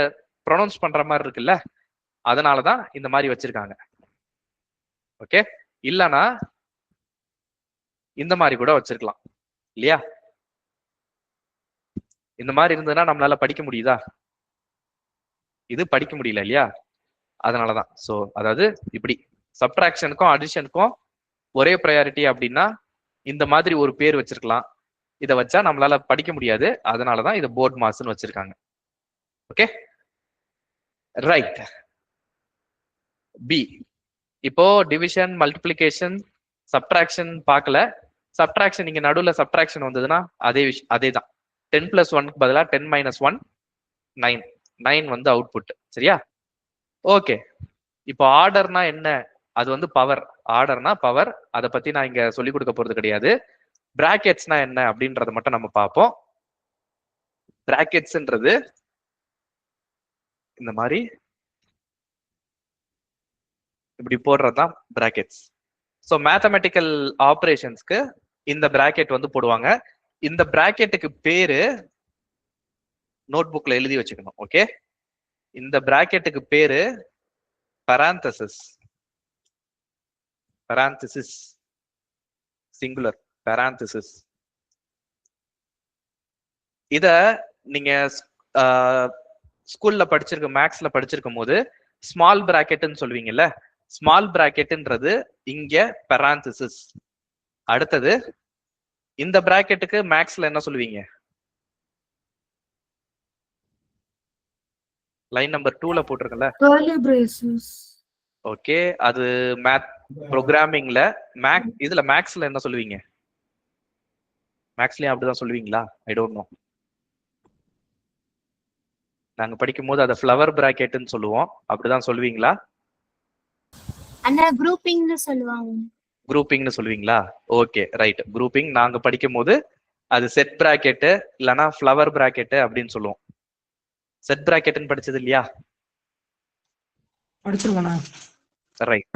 ப்ரொனவுன்ஸ் பண்ற மாதிரி இருக்குல்ல, அதனாலதான் இந்த மாதிரி வச்சிருக்காங்க. ஓகே, இல்லனா இந்த மாதிரி கூட வச்சிருக்கலாம் இல்லையா? இந்த மாதிரி இருந்ததுன்னா நம்மளால படிக்க முடியுதா? இது படிக்க முடியல இல்லையா? அதனாலதான். சோ அதாவது இப்படி சப்ட்ராக்ஷனுக்கும் அடிஷனுக்கும் ஒரே ப்ரையாரிட்டி அப்படின்னா இந்த மாதிரி ஒரு பேர் வச்சிருக்கலாம். இதை வச்சா நம்மளால படிக்க முடியாது, அதனாலதான் இதை போர்ட் மாஸ்ன்னு வச்சிருக்காங்க. Okay, right. பி. இப்போ டிவிஷன், மல்டிப்ளிகேஷன், சப்ட்ராக்ஷன் பார்க்கல. சப்ட்ராக்ஷன் இங்க நடுவுல சப்ட்ராக்ஷன் வந்ததுன்னா அதே தான். 10 plus 1க்கு பதிலா 10 minus 1 9. 9 வந்து அவுட்புட். சரியா? ஓகே, இப்போ ஆர்டர்னா என்ன? அது வந்து பவர். ஆர்டர்னா பவர். அதை பத்தி நான் இங்க சொல்லி கொடுக்க போறது கிடையாது. பிராக்கெட்ஸ்னா என்ன அப்படின்றத மட்டும் நம்ம பார்ப்போம். பிராக்கெட்ஸ்ன்றது இந்த மாதிரி இப்படி போடுறதுதான் பிராக்கெட்ஸ். ஸோ மேத்தமெட்டிக்கல் ஆப்ரேஷன்ஸ்க்கு இந்த பிராக்கெட் வந்து போடுவாங்க. இந்த பிராக்கெட்டுக்கு பேரு நோட் புக்ல எழுதி வச்சுக்கணும். ஓகே, இந்த பிராக்கெட்டுக்கு பேரு பராந்தசிஸ். Parenthesis singular, parenthesis. இத நீங்க ஸ்கூல்ல படிச்சிருக்க, மேக்ஸ்ல படிச்சிருக்கும் போது ஸ்மால் பிராக்கெட்னு சொல்லுவீங்கல்ல. ஸ்மால் பிராக்கெட்ன்றது இங்க பராந்தசிஸ். அடுத்தது இந்த பிராக்கெட்டுக்கு மேக்ஸ்ல என்ன சொல்லுவீங்க? லைன் நம்பர் 2ல போட்டிருக்கல. ஓகே, அது மேத் ப்ரோக்ராமிங்ல இதுல மேக்ஸ்ல என்ன சொல்லுவீங்க? மேக்ஸ்லயும் அப்படிதான் சொல்லுவீங்களா? I don't know. நாங்க படிக்கும் போது அதை ஃப்ளவர் பிராக்கெட்னு சொல்லுவோம். அப்படிதான் சொல்லுவீங்களா? அண்ணா குரூப்பிங்னு சொல்லுவாங்க. குரூப்பிங்னு சொல்லுவீங்களா? Okay, right. குரூப்பிங் நாங்க படிக்கும் போது அது செட் பிராக்கெட் இல்லனா ஃப்ளவர் பிராக்கெட் அப்படின்னு சொல்லுவோம். செட் பிராக்கெட்னு படிச்சது இல்லையா? படிச்சிருக்கோண்ணா. Right,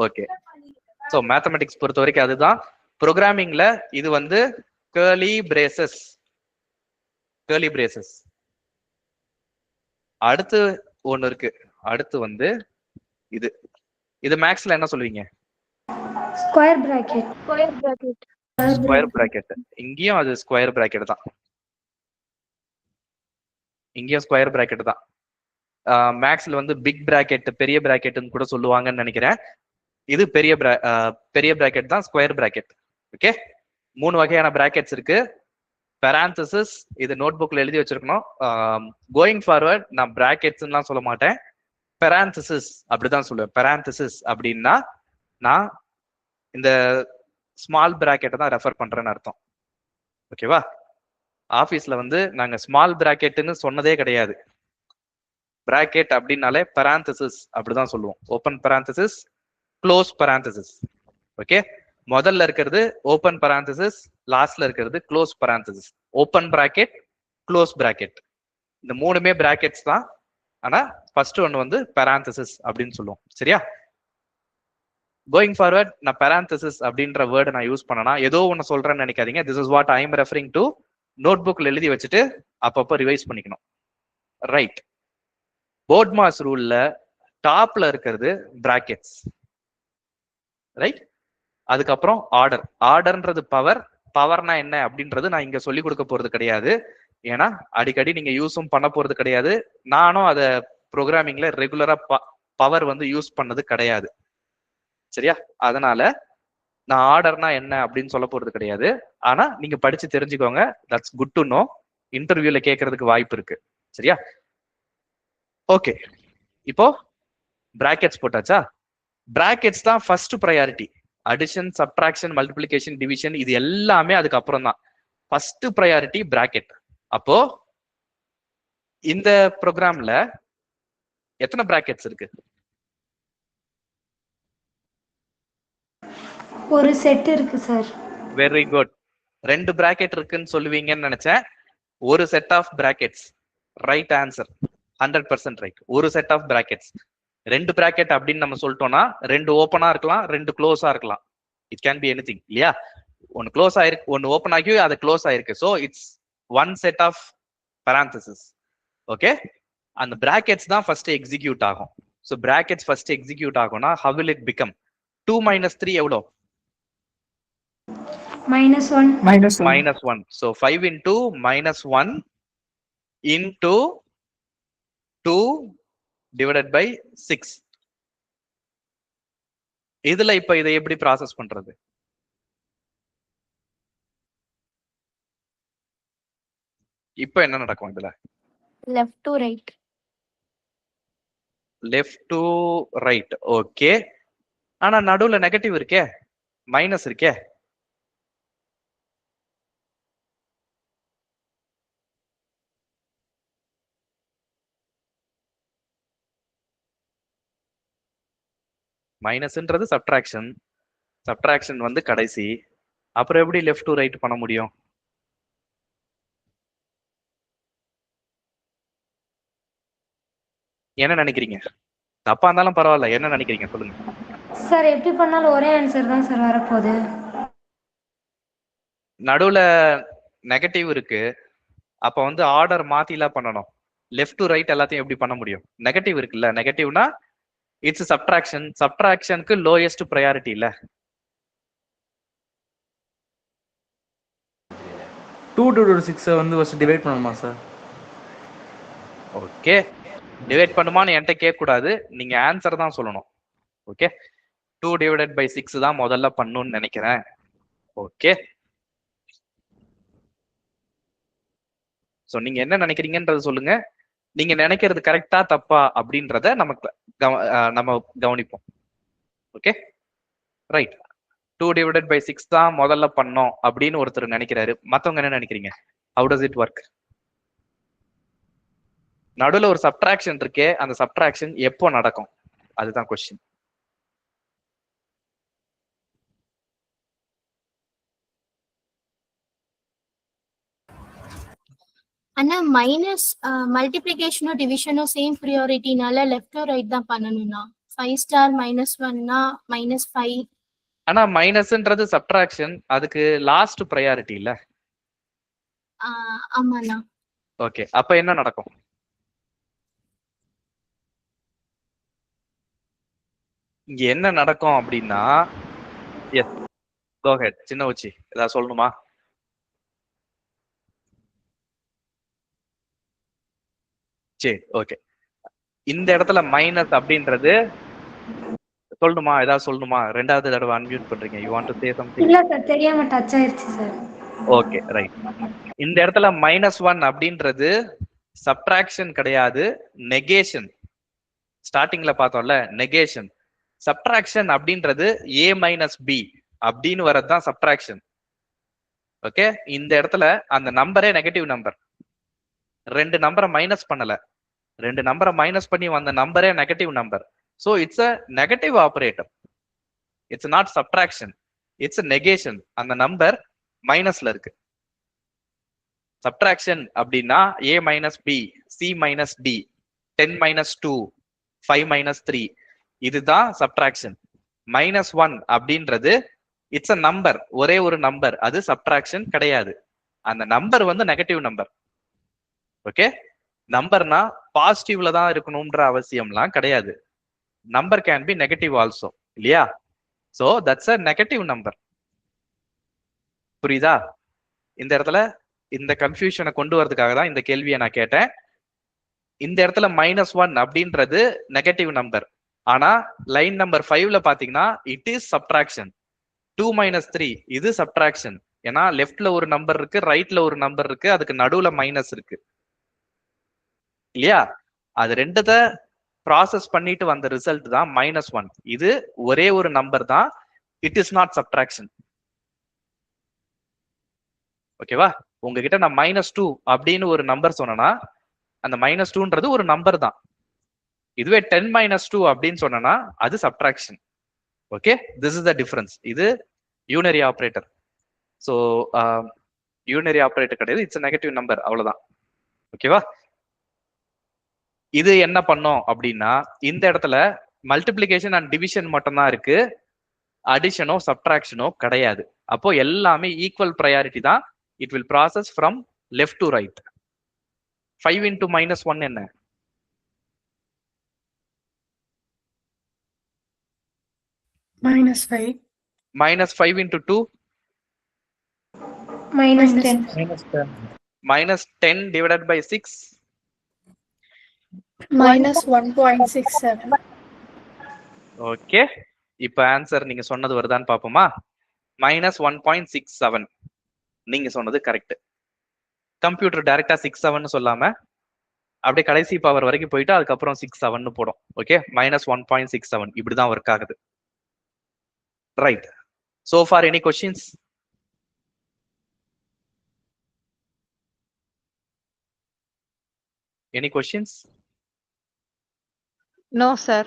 okay. சோ மேத்தமெட்டிக்ஸ் பொறுத்த வரைக்கும் அதுதான். ப்ரோக்ராமிங்ல இது வந்து கர்லி பிரேசஸ். Curly braces. அடுத்து ஒன்னு இருக்கு. அடுத்து வந்து இது இது மேக்ஸ்ல என்ன சொல்லுவீங்க? Square bracket. Square bracket. இங்கேயும் அது ஸ்கொயர் பிராக்கெட் தான். இங்கேயும் ஸ்கொயர் பிராக்கெட் தான். மேக்ஸ்ல வந்து பிக் பிராக்கெட், பெரிய பிராக்கெட்னு கூட சொல்லுவாங்கன்னு நினைக்கிறேன். இது பெரிய பிராக்கெட் தான், ஸ்கொயர் பிராக்கெட். ஓகே, 3 வகையான பிராக்கெட்ஸ் இருக்கு. பராந்தசிஸ் இது நோட் புக்ல எழுதி வச்சிருக்கணும். கோயிங் ஃபார்வர்ட் நான் பிராக்கெட்ஸ்லாம் சொல்ல மாட்டேன், பராந்தசிஸ் அப்படிதான் சொல்லுவேன். பராந்தசிஸ் அப்படின்னா நான் இந்த ஸ்மால் பிராக்கெட்டை தான் ரெஃபர் பண்றேன்னு அர்த்தம். ஓகேவா? ஆபீஸ்ல வந்து நாங்க ஸ்மால் பிராக்கெட்னு சொன்னதே கிடையாது. பிராக்கெட் அப்படின்னாலே parenthesis அப்படிதான் சொல்லுவோம். Open parenthesis, close parenthesis. Okay, முதல்ல இருக்கிறது ஓப்பன் parenthesis, லாஸ்ட்ல இருக்கிறது close parenthesis. Open bracket, close bracket, இந்த மூணுமே பிராக்கெட்ஸ் தான். ஆனா ஃபர்ஸ்ட் ஒன்னு வந்து parenthesis அப்படின்னு சொல்லுவோம். சரியா? கோயிங் ஃபார்வர்ட் நான் parenthesis அப்படின்ற வேர்டை நான் யூஸ் பண்ணனா ஏதோ ஒன்னு சொல்றேன்னு நினைக்காதீங்க. This is what I am referring to. Note புக்ல எழுதி வச்சுட்டு அப்பப்போ ரிவைஸ் பண்ணிக்கணும். ரைட். போர்ட்மாஸ் ரூல்ல டாப்ல இருக்கிறது பிராக்கெட்ஸ். ரைட். அதுக்கப்புறம் ஆர்டர். ஆர்டர்ன்றது பவர். பவர்னா என்ன அப்படின்றது நான் இங்க சொல்லி கொடுக்க போறது கிடையாது. ஏன்னா அடிக்கடி நீங்க யூஸும் பண்ண போறது கிடையாது. நானும் அதை ப்ரோக்ராமிங்ல ரெகுலரா பவர் வந்து யூஸ் பண்ணது கிடையாது. சரியா? அதனால நான் ஆர்டர்னா என்ன அப்படின்னு சொல்ல போறது கிடையாது. ஆனா நீங்க படிச்சு தெரிஞ்சுக்கோங்க. That's good to know. இன்டர்வியூல கேட்கறதுக்கு வாய்ப்பு இருக்கு. சரியா? ஓகே, இப்போ பிராக்கெட்ஸ் போட்டாச்சா? பிராக்கெட்ஸ் தான் first priority. Addition, subtraction, multiplication, division இது எல்லாமே அதுக்கப்புறம் தான். First priority bracket. அப்போ இந்த ப்ரோக்ராம்ல எத்தனை பிராக்கெட்ஸ் இருக்கு? ஒரு செட் இருக்கு சார். Very good. 2 பிராக்கெட் இருக்குன்னு சொல்லுவீங்கன்னு நினைச்சேன். ஒரு set of brackets. Right answer. 100% right. ஒரு செட் ஆஃப் பிராக்கெட்ஸ். 2 பிராக்கெட் அப்படின்னு நம்ம சொல்லிட்டோம்னா 2 ஓப்பனா இருக்கலாம், 2 க்ளோஸா இருக்கலாம். இட் கேன் பி எனிதிங் இல்லையா? ஒன்னு க்ளோஸ் ஆயிருக்கு, ஒன்னு ஓப்பன் ஆகி அது க்ளோஸ் ஆயிருக்கு. So it's one set of parenthesis. Okay, அந்த பிராக்கெட்ஸ் தான் ஃபர்ஸ்ட் எக்ஸிக்யூட் ஆகும். ஸோ பிராக்கெட்ஸ் ஃபர்ஸ்ட் எக்ஸிக்யூட் ஆகும்னா how will it become? 2 minus 3 எவ்வளோ? -1. -1. So 5 into -1 into 2 divided by 6. இதுல இப்ப இதை எப்படி ப்ராசஸ் பண்றது? இப்ப என்ன நடக்கும் இதுல? Left to right. Left to right. Okay, ஆனா நடுவுல நெகட்டிவ் இருக்கே, மைனஸ் இருக்கே. மைனஸ்ன்றது சப்ட்ராக்ஷன். சப்ட்ராக்ஷன் வந்து கடைசி. அப்புறம் எப்படி லெஃப்ட் டு ரைட் பண்ண முடியும்? என்ன நினைக்கிறீங்க? தப்பா இருந்தாலும் பரவாயில்ல, என்ன நினைக்கிறீங்க சொல்லுங்க. சார் எப்படி பண்ணாலும் ஒரே ஆன்சர் தான் சார் வரப்போகுது. நடுவுல நெகட்டிவ் இருக்கு. அப்ப வந்து ஆர்டர் மாத்திலாம் பண்ணணும். லெஃப்ட் டு ரைட் எல்லாத்தையும் எப்படி பண்ண முடியும்? நெகட்டிவ் இருக்குல்ல. நெகட்டிவ்னா இட்ஸ் சப்ட்ராக்ஷன். சப்ட்ராக்ஷனுக்கு லோயஸ்ட் ப்ரையாரிட்டி இல்ல. 2 to 6 வந்து ஃபர்ஸ்ட் டிவைட் பண்ணணுமா சார்? ஓகே, டிவைட் பண்ணுமான்னு என்கிட்ட கேட்க கூடாது. நீங்க ஆன்சர் தான் சொல்லணும். ஓகே, 2 divided by 6 தான் முதல்ல பண்ணணும்னு நினைக்கிறேன். ஓகே, சோ நீங்க என்ன நினைக்கிறீங்கன்றது சொல்லுங்க. நீங்க நினைக்கிறது கரெக்டா தப்பா அப்படின்றத நம்ம கவனிப்போம். Okay, right. 2 divided by 6 தான் முதல்ல பண்ணோம் அப்படின்னு ஒருத்தர் நினைக்கிறாரு. மத்தவங்க என்ன நினைக்கிறீங்க? How does it work? நடுவுல ஒரு சப்ட்ராக்ஷன் இருக்கே, அந்த சப்ட்ராக்ஷன் எப்போ நடக்கும்? அதுதான் கொஸ்டின். அண்ணா மைனஸ் மல்டிப்ளிகேஷனும் டிவிஷனும் சேம் ப்ரியாரிட்டினால லெஃப்ட் டு ரைட் தான் பண்ணணும்னா 5 ஸ்டார் -1னா -5. ஆனா மைனஸ்ன்றது சப்ட்ராக்ஷன், அதுக்கு லாஸ்ட் ப்ரையாரிட்டி இல்ல. ஆமாண்ணா. ஓகே, அப்ப என்ன நடக்கும்? இங்க என்ன நடக்கும் அப்படின்னா, எஸ் கோ ஹெட். சின்ன உச்சி ஏதாவது சொல்லணுமா? சரி, ஓகே. இந்த இடத்துல மைனஸ் அப்படின்றது சொல்லணுமா? ஏதாவது சொல்லணுமா? ரெண்டாவது தடவை அன்மியூட் பண்றீங்க. You want to say something? இல்ல சார், தெரியாம டச் ஆயிருச்சு சார். Okay, right. இந்த இடத்துல -1 அப்படின்றது சப்ட்ராக்ஷன் கிடையாது, நெகேஷன். ஸ்டார்டிங்ல பார்த்தோம்ல, நெகேஷன். சப்ட்ராக்ஷன் அப்படின்றது a - b அப்படின்னு வரதுதான் சப்ட்ராக்ஷன். ஓகே, இந்த இடத்துல அந்த நம்பரே நெகட்டிவ் நம்பர். 2 நம்பரை மைனஸ் பண்ணல, ரெண்டு நம்பரை மைனஸ் பண்ணி வந்த நம்பரே negative number. So it's a negative operator. It's not subtraction, it's a negation. அந்த நம்பர் மைனஸ்ல இருக்கு. சப்ட்ராக்ஷன் அப்படின்னா a minus b, c minus d, 10 minus 2, 5 minus 3, இதுதான் சப்ட்ராக்ஷன். -1 அப்படின்றது இட்ஸ் அ நம்பர், ஒரே ஒரு நம்பர், அது சப்ட்ராக்ஷன் கிடையாது. அந்த நம்பர் வந்து நெகட்டிவ் நம்பர். ஓகே, நம்பர்னா பாசிட்டிவ்ல தான் இருக்கணும்ன்ற அவசியம்லாம் கிடையாது. Number can be negative also, இல்லையா? So that's a negative number. புரியுதா? இந்த இடத்துல இந்த கன்ஃபியூஷனை கொண்டு வரதுக்காக தான் இந்த கேள்வியை நான் கேட்டேன். இந்த இடத்துல -1 அப்படின்றது நெகட்டிவ் நம்பர். ஆனா லைன் நம்பர் 5ல பாத்தீங்கன்னா இட் இஸ் சப்ட்ராக்ஷன். 2 மைனஸ் 3 இது சப்ட்ராக்ஷன். ஏன்னா லெஃப்ட்ல ஒரு நம்பர் இருக்கு, ரைட்ல ஒரு நம்பர் இருக்கு, அதுக்கு நடுவுல மைனஸ் இருக்கு, இல்லையா? அது ரெண்டுத ப்ராசஸ் பண்ணிட்டு வந்த ரிசல்ட் தான் -1. இது ஒரே ஒரு நம்பர் தான், இட் இஸ் நாட் சப்ட்ராக்ஷன். ஓகேவா? உங்ககிட்ட நான் -2 அப்படின்னு ஒரு நம்பர் சொன்னேன்னா அந்த -2ன்றது ஒரு நம்பர் தான். இதுவே 10 மைனஸ் 2 அப்படின்னு சொன்னா அது subtraction. Okay, this is the difference. இது unary operator. So unary operator கிடையாது, இட்ஸ் நெகட்டிவ் நம்பர், அவ்வளவுதான். ஓகேவா? இது என்ன பண்ணோம் அப்படின்னா இந்த இடத்துல மல்டிப்ளிகேஷன் அண்ட் டிவிஷன் மட்டும் தான் இருக்கு, அடிஷனோ சப்ட்ராக்ஷனோ கிடையாது. அப்போ எல்லாமே ஈக்குவல் ப்ரையாரிட்டி தான். It will process from left to right. 5 into -1 என்ன? -5. -5 into 2? -10. -10 divided by 6? -1.67. ஓகே, இப்ப ஆன்சர் நீங்க சொன்னது வருதான்னு பாப்போமா? -1.67. நீங்க சொன்னது கரெக்ட். கம்ப்யூட்டர் டைரக்டா 67 சொல்லாம அப்படியே கடைசி பவர் வரைக்கும் போயிட்டு அதுக்கப்புறம் 67 போடும். ஓகே, -1.67 இப்படிதான் ஒர்க் ஆகுது. Right. So far any questions? Any questions? No, sir.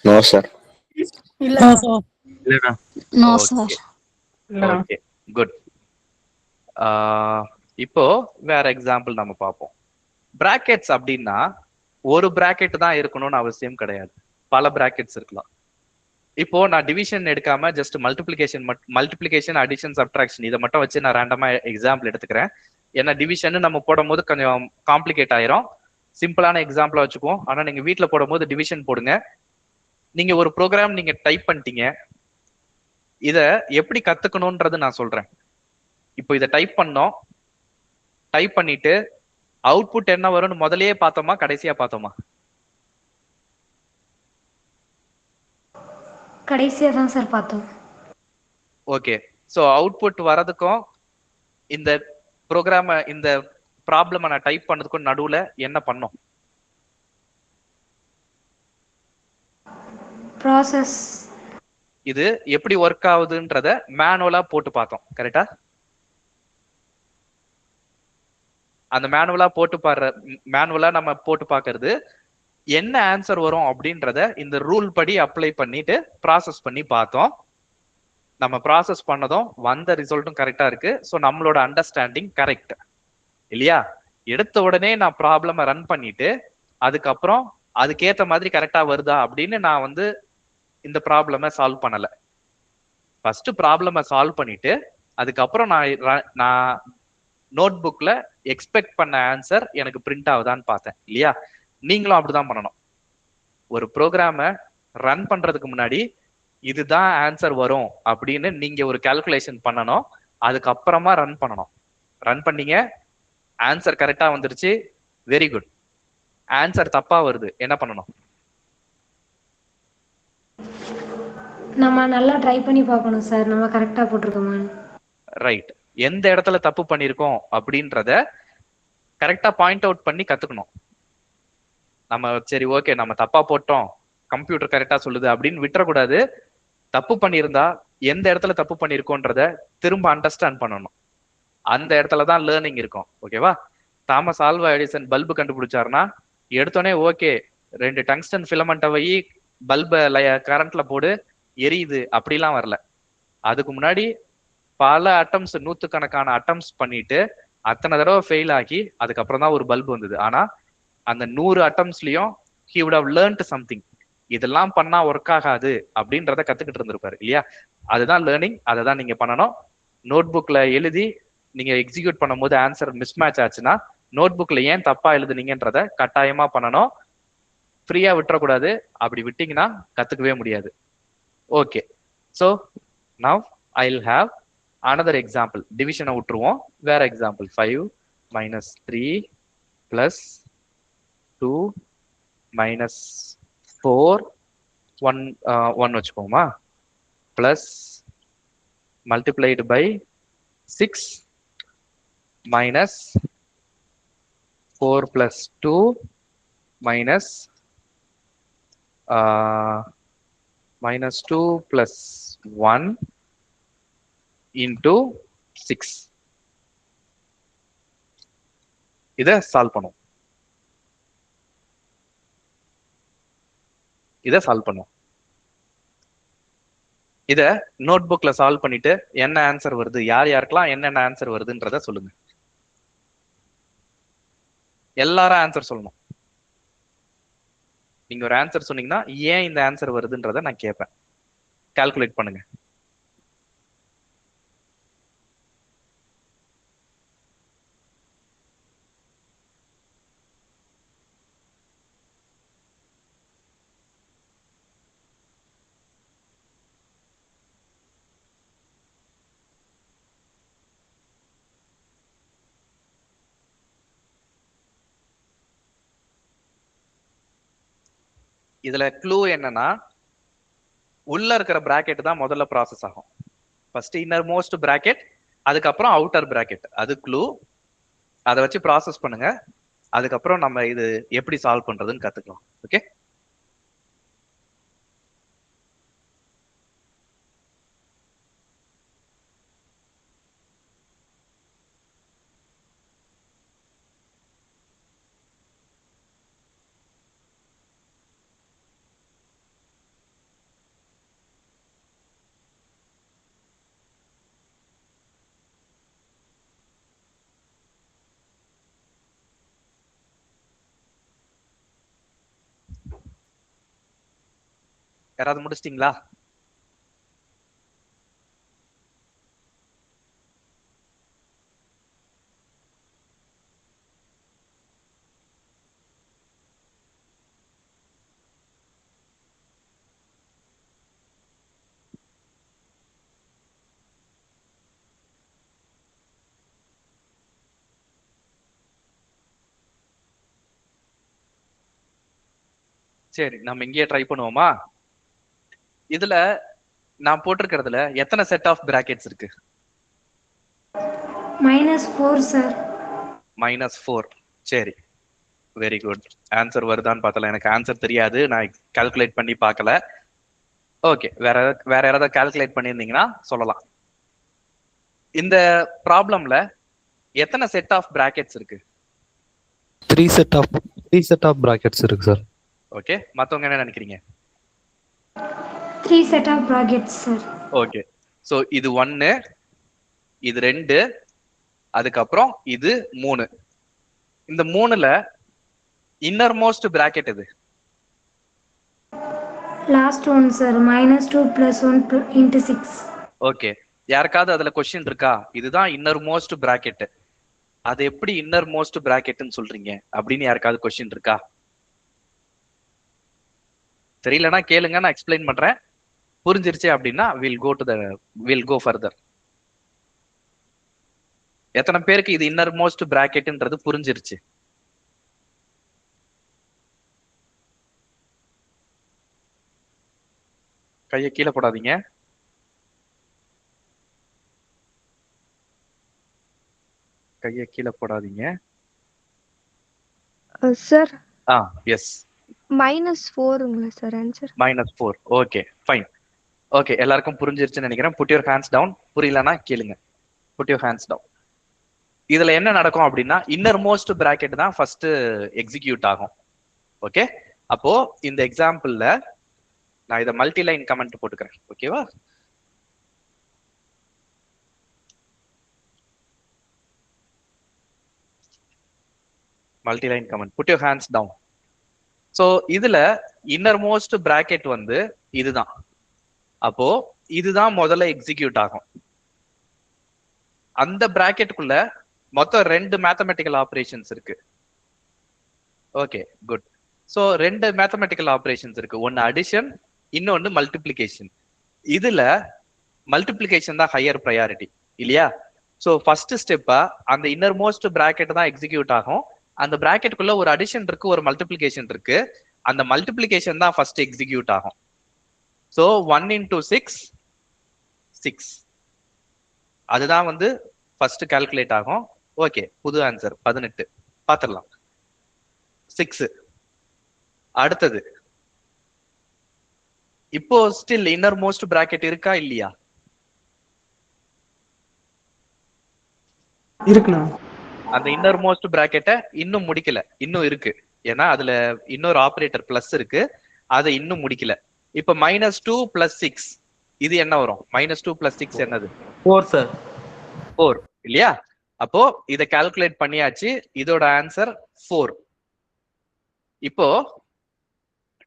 No, sir. இல்ல No, sir. No Okay. Sir. Okay, good. இப்போ வேற எக்ஸாம்பிள் நம்ம பார்ப்போம். பிராக்கெட்ஸ் அப்படின்னா ஒரு பிராக்கெட் தான் இருக்கணும்னு அவசியம் கிடையாது, பல பிராக்கெட்ஸ் இருக்கலாம். இப்போ நான் டிவிஷன் எடுக்காம ஜஸ்ட் மல்டிப்ளிகேஷன் அடிஷன் சப்ட்ராக்ஷன் இதை மட்டும் வச்சு நான் ரேண்டமா எக்ஸாம்பிள் எடுத்துக்கிறேன். ஏன்னா டிவிஷன் நம்ம போடும் போது கொஞ்சம் காம்ப்ளிகேட் ஆயிரும். சிம்பிளான எக்ஸாம்பிளா வச்சுக்குவோம். ஆனா நீங்க வீட்டுல போடும் போது டிவிஷன் போடுங்க. நீங்க ஒரு ப்ரோக்ராம் நீங்க டைப் பண்ணிட்டீங்க, இத எப்படி கத்துக்கணும்ன்றது நான் சொல்றேன். இப்போ இதை டைப் பண்ணோம், டைப் பண்ணிட்டு அவுட்புட் என்ன வரும்னு முதல்லயே பார்த்தோமா கடைசியா பார்த்தோமா? கடைசியா தான் சார் பார்த்தோம். ஓகே, ஸோ அவுட்புட் வரதுக்கும் இந்த ப்ரோக்ராம இந்த ப்ராப்ளம நான் டைப் பண்ணதுக்கும் நடுவுல என்ன பண்ணோம்? ப்ராசஸ். இது எப்படி ஒர்க் ஆகுதுன்றத மேனுவலா போட்டு பார்த்தோம், கரெக்டா? அந்த மேனுவலா நம்ம போட்டு பார்க்கறது என்ன ஆன்சர் வரும் அப்படின்றத இந்த ரூல் படி அப்ளை பண்ணிட்டு ப்ராசஸ் பண்ணி பார்த்தோம். நம்ம ப்ராசஸ் பண்ணதும் வந்த ரிசல்ட்டும் கரெக்டா இருக்கு. ஸோ நம்மளோட அண்டர்ஸ்டாண்டிங் கரெக்ட், இல்லையா? எடுத்த உடனே நான் ப்ராப்ளம ரன் பண்ணிட்டு அதுக்கப்புறம் அதுக்கேற்ற மாதிரி கரெக்டா வருதா அப்படின்னு நான் வந்து இந்த ப்ராப்ளம சால்வ் பண்ணல. ஃபர்ஸ்ட் ப்ராப்ளம சால்வ் பண்ணிட்டு அதுக்கப்புறம் நான் நோட் புக்ல எக்ஸ்பெக்ட் பண்ண ஆன்சர் எனக்கு பிரிண்ட் ஆகுதான்னு பார்த்தேன், இல்லையா? நீங்களும் அப்படிதான் பண்ணணும். ஒரு ப்ரோக்ராம ரன் பண்றதுக்கு முன்னாடி இதுதான் ஆன்சர் வரும் அப்படின்னு நீங்க ஒரு கால்குலேஷன் பண்ணணும். அதுக்கப்புறமா ரன் பண்ணணும். ரன் பண்ணீங்க, ஆன்சர் கரெக்டா வந்துருச்சு, வெரி குட். ஆன்சர் தப்பா வருது, என்ன பண்ணணும்? நம்ம நல்லா ட்ரை பண்ணி பார்க்கணும் சார், நம்ம கரெக்டா போட்டிருக்கோமான்னு. ரைட். எந்த இடத்துல தப்பு பண்ணிருக்கோம் அப்படின்றத கரெக்டா பாயிண்ட் அவுட் பண்ணி கத்துக்கணும். நம்ம சரி ஓகே நம்ம தப்பா போட்டோம், கம்ப்யூட்டர் கரெக்டா சொல்லுது அப்படின்னு விட்டுறக்கூடாது. தப்பு பண்ணியிருந்தா எந்த இடத்துல தப்பு பண்ணிருக்கோன்றத திரும்ப அண்டர்ஸ்டாண்ட் பண்ணணும். அந்த இடத்துல தான் லேர்னிங் இருக்கும். ஓகேவா? தாமஸ் ஆல்வா எடிசன் பல்பு கண்டுபிடிச்சாருன்னா எடுத்தோடனே ஓகே 2 டங்ஸ்டன் ஃபிலமெண்ட்டை வை பல்பை கரண்ட்ல போடு எரியுது அப்படிலாம் வரல. அதுக்கு முன்னாடி பல அட்டம்ஸ், நூத்துக்கணக்கான அட்டம்ஸ் பண்ணிட்டு அத்தனை தடவை ஃபெயில் ஆகி அதுக்கப்புறம் தான் ஒரு பல்ப் வந்தது. ஆனா அந்த 100 அட்டம்ஸ்லயும் he would have learned something. இதெல்லாம் பண்ணா ஒர்க் ஆகாது அப்படின்றத கத்துக்கிட்டு இருந்திருப்பாரு இல்லையா? அதுதான் லேர்னிங். அதை தான் நீங்க பண்ணணும். நோட் புக்ல எழுதி நீங்க எக்ஸிக்யூட் பண்ணும்போது ஆன்சர் மிஸ்மேட்ச் ஆச்சுன்னா நோட் புக்ல ஏன் தப்பா எழுதுனீங்கன்றத கட்டாயமா பண்ணணும். ஃப்ரீயா விட்டுறக்கூடாது. அப்படி விட்டீங்கன்னா கத்துக்கவே முடியாது. Okay, so now I will have another example. டிவிஷனை விட்டுருவோம், வேற எக்ஸாம்பிள். 5 - 3 + 2 - 4 1 வச்சுக்கோமா, பிளஸ் மல்டிப்ளைடு பை 6 - 4 + 2 -2 + 1 into 6. இதை சால்வ் பண்ணும். இத நோட் புக்ல சால்வ் பண்ணிட்டு என்ன ஆன்சர் வருது, யார் யாருக்கெல்லாம் என்னென்ன ஆன்சர் வருதுன்றத சொல்லுங்க. எல்லாரும் ஆன்சர் சொல்லணும். நீங்க ஒரு ஆன்சர் சொன்னீங்கன்னா ஏன் இந்த ஆன்சர் வருதுன்றத நான் கேட்பேன். கால்குலேட் பண்ணுங்க. இதுல க்ளூ என்னன்னா, உள்ள இருக்கிற பிராக்கெட் தான் முதல்ல ப்ராசஸ் ஆகும். ஃபர்ஸ்ட் இன்னர் மோஸ்ட் பிராக்கெட், அதுக்கப்புறம் அவுட்டர் பிராக்கெட். அது க்ளூ. அதை வச்சு ப்ராசஸ் பண்ணுங்க. அதுக்கப்புறம் நம்ம இது எப்படி சால்வ் பண்றதுன்னு கத்துக்கலாம். ஓகே, யாராவது முடிச்சிட்டீங்களா? சரி, நம்ம இங்கேயே ட்ரை பண்ணுவோமா? இதுல நான் போட்டிருக்கிறதுல எத்தனை செட் ஆஃப் பிராக்கெட்ஸ் இருக்கு? -4 சார். -4. சரி, வெரி குட். ஆன்சர் வருதான்னு பார்த்தல. எனக்கு ஆன்சர் தெரியாது, நான் கால்குலேட் பண்ணி பார்க்கல. ஓகே, வேற யாராவது கால்குலேட் பண்ணியிருந்தீங்கன்னா சொல்லலாம். இந்த ப்ராப்ளம்ல எத்தனை செட் ஆஃப் பிராக்கெட்ஸ் இருக்கு? 3 set of brackets இருக்கு சார். ஓகே, மத்தவங்க என்ன நினைக்கிறீங்க? 3 set of brackets sir. Okay, so இது 1, இது 2, அதுக்கப்புறம் இது 3. இந்த 3ல இன்னர் மோஸ்ட் பிராக்கெட் எது? Last one sir. -2 + 1 into 6. Okay, யாருக்காவது அதுல क्वेश्चन இருக்கா? இதுதான் இன்னர் மோஸ்ட் பிராக்கெட், அது எப்படி இன்னர் மோஸ்ட் பிராக்கெட்னு சொல்றீங்க அப்படின்னு யாருக்காவது क्वेश्चन இருக்கா? தெரியலனா கேளுங்க, நான் எக்ஸ்பிளைன் பண்றேன். புரிஞ்சிருச்சு அப்படின்னா we'll go further. எத்தனை பேருக்கு இது இன்னர் மோஸ்ட் பிராக்கெட்ன்றது புரிஞ்சிருச்சு? கையை கீழே போடாதீங்க. Sir yes. -4ங்களா sir answer? -4. Okay, fine. Okay, எல்லாருக்கும் புரிஞ்சிருச்சுன்னு நினைக்கிறேன். Put your hands down. புரியலன்னா கேளுங்க. Put your hands down. இதுல என்ன நடக்கும் அப்படின்னா, இன்னர் மோஸ்ட் பிராக்கெட் தான் ஃபர்ஸ்ட் எக்ஸிக்யூட் ஆகும். ஓகே, அப்போ இந்த எக்ஸாம்பிள்ல நான் இதை மல்டி லைன் கமெண்ட் போட்டுக்கிறேன். ஓகேவா? Multi line comment, put your hands down. So இதுல இன்னர் மோஸ்ட் பிராக்கெட் வந்து இதுதான். அப்போ இதுதான் முதல்ல எக்ஸிக்யூட் ஆகும். அந்த பிராக்கெட்டுக்குள்ள மொத்தம் 2 மேத்தமெட்டிக்கல் ஆபரேஷன்ஸ் இருக்கு. Okay, good. So 2 mathematical operations இருக்கு, ஒன்னு அடிஷன், இன்னொன்னு மல்டிப்ளிகேஷன். இதுல மல்டிப்ளிகேஷன் தான் ஹையர் ப்ரையாரிட்டி இல்லையா? ஸோ ஃபர்ஸ்ட் ஸ்டெப்பா அந்த இன்னர் மோஸ்ட் பிராக்கெட் தான் எக்ஸிக்யூட் ஆகும். அந்த பிராக்கெட்டுக்குள்ள ஒரு அடிஷன் இருக்கு, ஒரு மல்டிப்ளிகேஷன் இருக்கு. அந்த மல்டிப்ளிகேஷன் தான் ஃபர்ஸ்ட் எக்ஸிக்யூட் ஆகும். ஸோ 1 into 6 6, அதுதான் வந்து ஃபர்ஸ்ட் கால்குலேட் ஆகும். ஓகே, புது ஆன்சர் 18. பாத்துடலாம். 6 அடுத்தது. இப்போ ஸ்டில் இன்னர் மோஸ்ட் பிராக்கெட் இருக்கா இல்லையா? இருக்குண்ணா. அந்த இன்னர் மோஸ்ட் பிராக்கெட்டை இன்னும் முடிக்கல, இன்னும் இருக்கு. ஏன்னா அதுல இன்னொரு ஆபரேட்டர் பிளஸ் இருக்கு, அதை இன்னும் முடிக்கல. இப்ப -2 + 6 இது என்ன வரும்? -2 + 6 என்னது? 4 சார். 4 இல்லையா? அப்போ இதை கால்குலேட் பண்ணியாச்சு. இதோட ஆன்சர் 4. இப்போ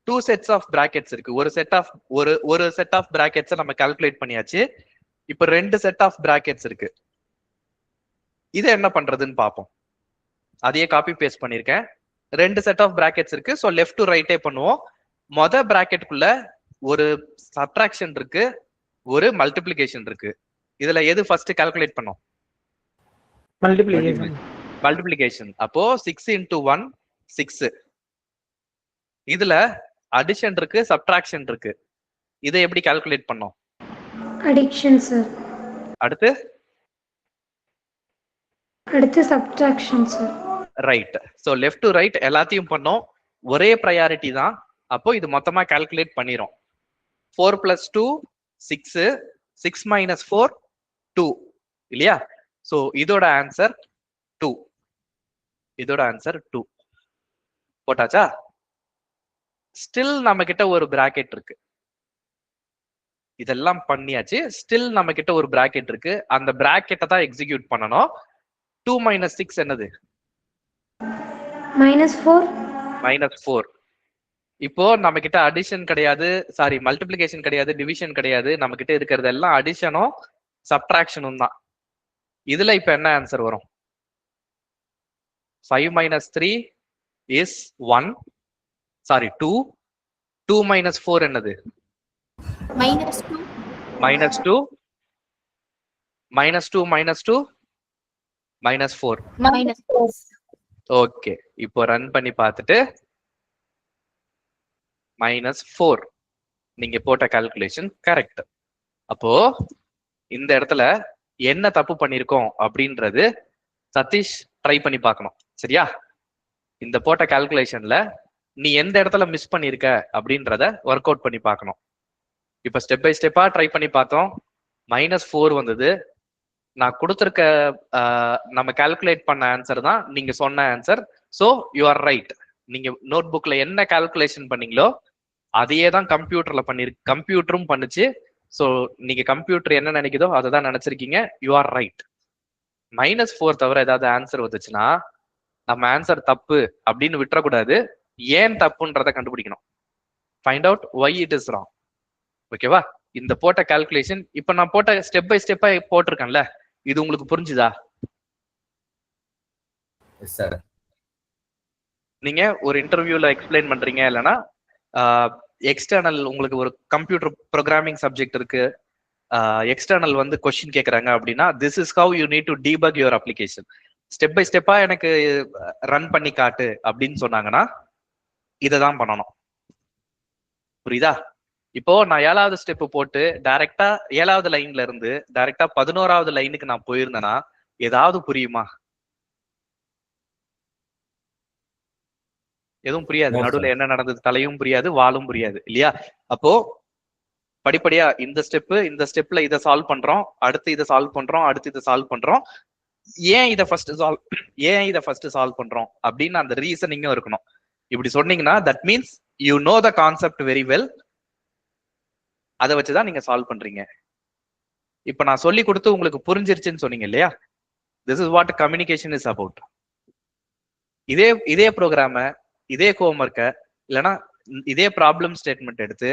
2 செட்ஸ் ஆஃப் பிராக்கெட்ஸ் இருக்கு. ஒரு செட் ஆஃப் பிராக்கெட்ஸை நம்ம கால்குலேட் பண்ணியாச்சு. இப்போ 2 செட் ஆஃப் பிராக்கெட்ஸ் இருக்கு. இதை என்ன பண்றதுன்னு பார்ப்போம். அதையே காப்பி பேஸ்ட் பண்ணிருக்கேன். 2 செட் ஆஃப் பிராக்கெட்ஸ் இருக்கு. ஸோ லெஃப்ட் டு ரைட்டே பண்ணுவோம். மொதல் பிராக்கெட்டுக்குள்ள ஒரு சப்ட்ராக்ஷன் இருக்கு, ஒரு மல்டிப்ளிகேஷன் இருக்கு. இதுல எது ஃபர்ஸ்ட் கால்குலேட் பண்ணோம்? மல்டிப்ளிகேஷன். அப்போ 6 into 1 6. இதுல அடிஷன் இருக்கு, சப்ட்ராக்ஷன் இருக்கு. இதை எப்படி கால்குலேட் பண்ணோம்? Addition sir. அடுத்து subtraction sir. Right. So left to right எல்லாத்தையும் பண்ணோம். ஒரே ப்ரையாரிட்டி தான். அப்போ இது மொத்தமா கால்குலேட் பண்ணிரும். 4 + 2 6, 6 - 4 2 இல்லையா? ஸோ இதோட ஆன்சர் 2. இதோட ஆன்சர் 2 போட்டாச்சா? ஸ்டில் நம்ம கிட்ட ஒரு பிராக்கெட் இருக்கு. இதெல்லாம் பண்ணியாச்சு. ஸ்டில் நம்ம கிட்ட ஒரு பிராக்கெட் இருக்கு. அந்த பிராக்கெட்டை தான் எக்ஸிக்யூட் பண்ணணும். 2 - 6 என்னது? -4. -4. இப்போ நம்ம கிட்ட அடிஷன் கிடையாது, சாரி மல்டிப்ளிகேஷன் கிடையாது, டிவிஷன் கிடையாது. நம்ம கிட்ட இருக்கிறது எல்லாம் அடிஷனும் சப்ட்ராக்ஷனும் தான். இதுல இப்ப என்ன ஆன்சர் வரும்? 5 - 3 is 1. சாரி 2. 2 - 4 என்னது? -2. -2 -2 -2 -4. -4. ஓகே, இப்போ ரன் பண்ணி பார்த்துட்டு -4 நீங்க போட்ட கால்குலேஷன் கரெக்ட். அப்போ இந்த இடத்துல என்ன தப்பு பண்ணிருக்கோம் அப்படின்றது சதீஷ் ட்ரை பண்ணி பார்க்கணும். சரியா? இந்த போட்ட கால்குலேஷன்ல நீ எந்த இடத்துல மிஸ் பண்ணிருக்க அப்படின்றத ஒர்க் அவுட் பண்ணி பார்க்கணும். இப்ப ஸ்டெப் பை ஸ்டெப்பா ட்ரை பண்ணி பார்த்தோம். -4 வந்தது. நான் கொடுத்துருக்க நம்ம கால்குலேட் பண்ண ஆன்சர் தான் நீங்க சொன்ன answer. So you are right. நீங்க நோட் புக்ல என்ன கால்குலேஷன் பண்ணீங்களோ அதையே தான் கம்ப்யூட்டரும் பண்ணுச்சு. ஸோ நீங்க கம்ப்யூட்டர் என்ன நினைக்குதோ அதை தான் நினைச்சிருக்கீங்க. You are right. -4 தவிர ஏதாவது ஆன்சர் வந்துச்சுன்னா நம்ம ஆன்சர் தப்பு அப்படின்னு விட்டுறக்கூடாது. ஏன் தப்புன்றத கண்டுபிடிக்கணும். Find out why it is wrong. ஓகேவா? இந்த போட்ட கால்குலேஷன் இப்ப நான் போட்ட ஸ்டெப் பை ஸ்டெப்பா போட்டிருக்கேன்ல, இது உங்களுக்கு புரிஞ்சுதா? நீங்க ஒரு இன்டர்வியூல எக்ஸ்பிளைன் பண்றீங்க, இல்லைன்னா எக்ஸ்டர்னல் உங்களுக்கு ஒரு கம்ப்யூட்டர் ப்ரோக்ராமிங் சப்ஜெக்ட் இருக்கு, எக்ஸ்டர்னல் வந்து கொஸ்டின் கேட்கறாங்க அப்படின்னா, this is how you need to debug your application. Step by ஸ்டெப்பா எனக்கு ரன் பண்ணி காட்டு அப்படின்னு சொன்னாங்கன்னா இதை தான் பண்ணணும். புரியுதா? இப்போ நான் 7வது ஸ்டெப் போட்டு டைரக்டா 7வது லைன்ல இருந்து டைரக்டா 11வது லைனுக்கு நான் போயிருந்தேன்னா ஏதாவது புரியுமா? எதுவும் புரியாது. நடுவுல என்ன நடந்தது தலையும் புரியாது, வாலும் புரியாது இல்லையா? அப்போ படிப்படியா இந்த ஸ்டெப்ல இதை சால்வ் பண்றோம், அடுத்து இதை சால்வ் பண்றோம், அடுத்து இதை சால்வ் பண்றோம். ஏன் இதை ஃபர்ஸ்ட் சால்வ் பண்றோம் அப்படின்னு அந்த ரீசனிங்கும் இருக்கணும். இப்படி சொன்னீங்கன்னா that means you know the concept very well. அதை வச்சுதான் நீங்க சால்வ் பண்றீங்க. இப்ப நான் சொல்லி கொடுத்து உங்களுக்கு புரிஞ்சிருச்சுன்னு சொன்னீங்க இல்லையா? This is what communication is about. இதே ப்ரோக்ராம, இதே ஹோம்ஒர்க்கை, இல்லைன்னா இதே ப்ராப்ளம் ஸ்டேட்மெண்ட் எடுத்து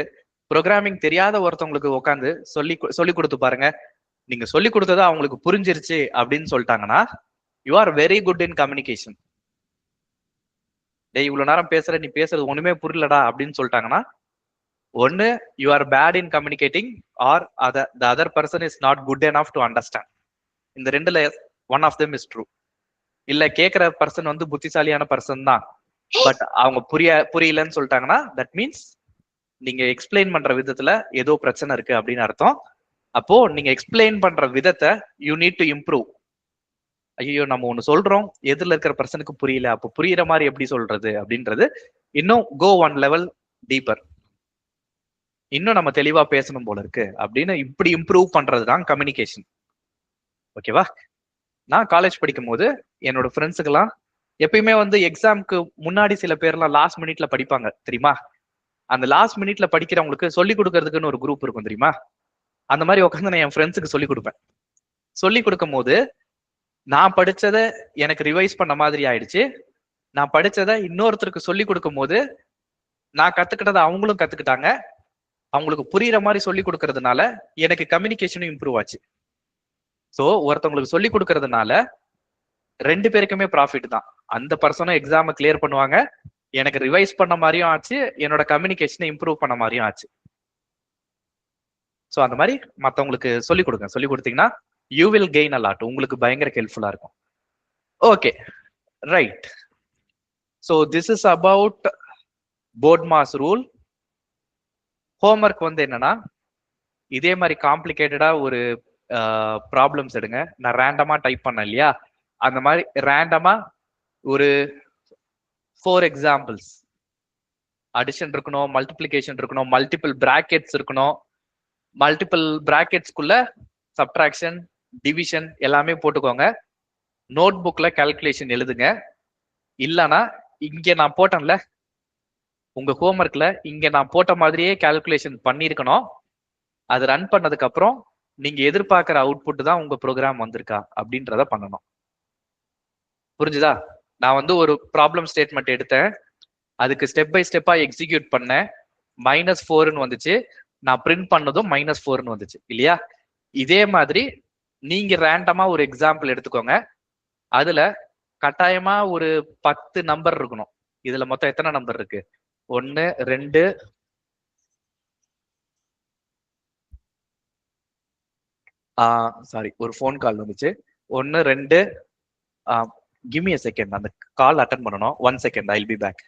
ப்ரோக்ராமிங் தெரியாத ஒருத்தவங்களுக்கு உட்காந்து சொல்லி கொடுத்து பாருங்க. நீங்க சொல்லி கொடுத்ததா அவங்களுக்கு புரிஞ்சிருச்சு அப்படின்னு சொல்லிட்டாங்கன்னா you are very good in communication. டேய் இவ்வளவு நேரம் பேசுற, நீ பேசுறது ஒண்ணுமே புரியலடா அப்படின்னு சொல்லிட்டாங்கன்னா ஒன்னு you are bad in communicating or the other person is not good enough to understand. இந்த ரெண்டுல one of them is true. இல்ல கேட்கிற பர்சன் வந்து புத்திசாலியான பர்சன் தான், பட் அவங்க புரியலன்னு சொல்லிட்டாங்கன்னா தட் மீன்ஸ் நீங்க எக்ஸ்பிளைன் பண்ற விதத்துல ஏதோ பிரச்சனை இருக்கு அப்படின்னு அர்த்தம். அப்போ நீங்க எக்ஸ்பிளைன் பண்ற விதத்தை யூ நீட் டு இம்ப்ரூவ். ஐயோ நம்ம ஒண்ணு சொல்றோம், எதிரில் இருக்கிற பர்சனுக்கு புரியல, அப்போ புரியுற மாதிரி எப்படி சொல்றது அப்படின்றது இன்னும் கோ ஒன் லெவல் டீப்பர். இன்னும் நம்ம தெளிவா பேசணும் போல இருக்கு அப்படின்னு இப்படி இம்ப்ரூவ் பண்றதுதான் கம்யூனிகேஷன். ஓகேவா? நான் காலேஜ் படிக்கும் போது என்னோட ஃப்ரெண்ட்ஸுக்கெல்லாம் எப்பயுமே வந்து எக்ஸாம்க்கு முன்னாடி சில பேர்லாம் லாஸ்ட் மினிட்ல படிப்பாங்க தெரியுமா? அந்த லாஸ்ட் மினிட்ல படிக்கிறவங்களுக்கு சொல்லி கொடுக்கறதுக்குன்னு ஒரு குரூப் இருக்கும் தெரியுமா? அந்த மாதிரி உட்காந்து நான் என் ஃப்ரெண்ட்ஸுக்கு சொல்லி கொடுப்பேன். சொல்லி கொடுக்கும் போது நான் படிச்சதை எனக்கு ரிவைஸ் பண்ண மாதிரி ஆயிடுச்சு. நான் படிச்சதை இன்னொருத்தருக்கு சொல்லி கொடுக்கும் போது நான் கத்துக்கிட்டதை அவங்களும் கத்துக்கிட்டாங்க. அவங்களுக்கு புரியுற மாதிரி சொல்லி கொடுக்கறதுனால எனக்கு கம்யூனிகேஷனும் இம்ப்ரூவ் ஆச்சு. ஸோ ஒருத்தவங்களுக்கு சொல்லி கொடுக்கறதுனால ரெண்டு பேருக்குமே ப்ராஃபிட் தான். அந்த பர்சனும் எக்ஸாமை கிளியர் பண்ணுவாங்க, எனக்கு ரிவைஸ் பண்ண மாதிரியும் ஆச்சு, என்னோட கம்யூனிகேஷனை இம்ப்ரூவ் பண்ண மாதிரியும் ஆச்சு. ஸோ அந்த மாதிரி மற்றவங்களுக்கு சொல்லிக் கொடுங்க. சொல்லி கொடுத்தீங்கன்னா you will gain a lot. உங்களுக்கு பயங்கர ஹெல்ப்ஃபுல்லா இருக்கும். Okay, right. So this is about போர்ட்மாஸ் rule. Homework வந்து என்னன்னா இதே மாதிரி காம்ப்ளிகேட்டடா ஒரு ப்ராப்ளம்ஸ் எடுங்க. நான் ரேண்டமா டைப் பண்ணேன் இல்லையா? அந்த மாதிரி ரேண்டமா ஒரு 4 எக்ஸாம்பிள்ஸ். அடிஷன் இருக்கணும், மல்டிப்ளிகேஷன் இருக்கணும், மல்டிபிள் பிராக்கெட்ஸ் இருக்கணும். மல்டிபிள் பிராக்கெட்ஸ்குள்ள சப்ட்ராக்ஷன், டிவிஷன் எல்லாமே போட்டுக்கோங்க. நோட் புக்ல கால்குலேஷன் எழுதுங்க. இல்லைன்னா இங்க நான் போட்டேன்ல உங்க ஹோம்ஒர்க்ல, இங்க நான் போட்ட மாதிரியே கால்குலேஷன் பண்ணிருக்கணும். அது ரன் பண்ணதுக்கு அப்புறம் நீங்க எதிர்பார்க்கிற அவுட்புட் தான் உங்க ப்ரோக்ராம் வந்திருக்கா அப்படின்றத பண்ணணும். புரிஞ்சுதா? நான் வந்து ஒரு ப்ராப்ளம் ஸ்டேட்மெண்ட் எடுத்தேன், அதுக்கு ஸ்டெப் பை ஸ்டெப்பா எக்ஸிக்யூட் பண்ணேன். -4ன்னு வந்துச்சு. நான் பிரிண்ட் பண்ணதும் -4ன்னு வந்துச்சு இல்லையா? இதே மாதிரி நீங்க ரேண்டமா ஒரு எக்ஸாம்பிள் எடுத்துக்கோங்க. அதுல கட்டாயமா ஒரு 10 நம்பர் இருக்கணும். இதுல மொத்தம் எத்தனை நம்பர் இருக்கு? 1 2 சாரி, ஒரு ஃபோன் கால் வந்துச்சு. 1 2 give me a second. அந்த கால் அட்டெண்ட் பண்ணணும். 1 second, I'll be back.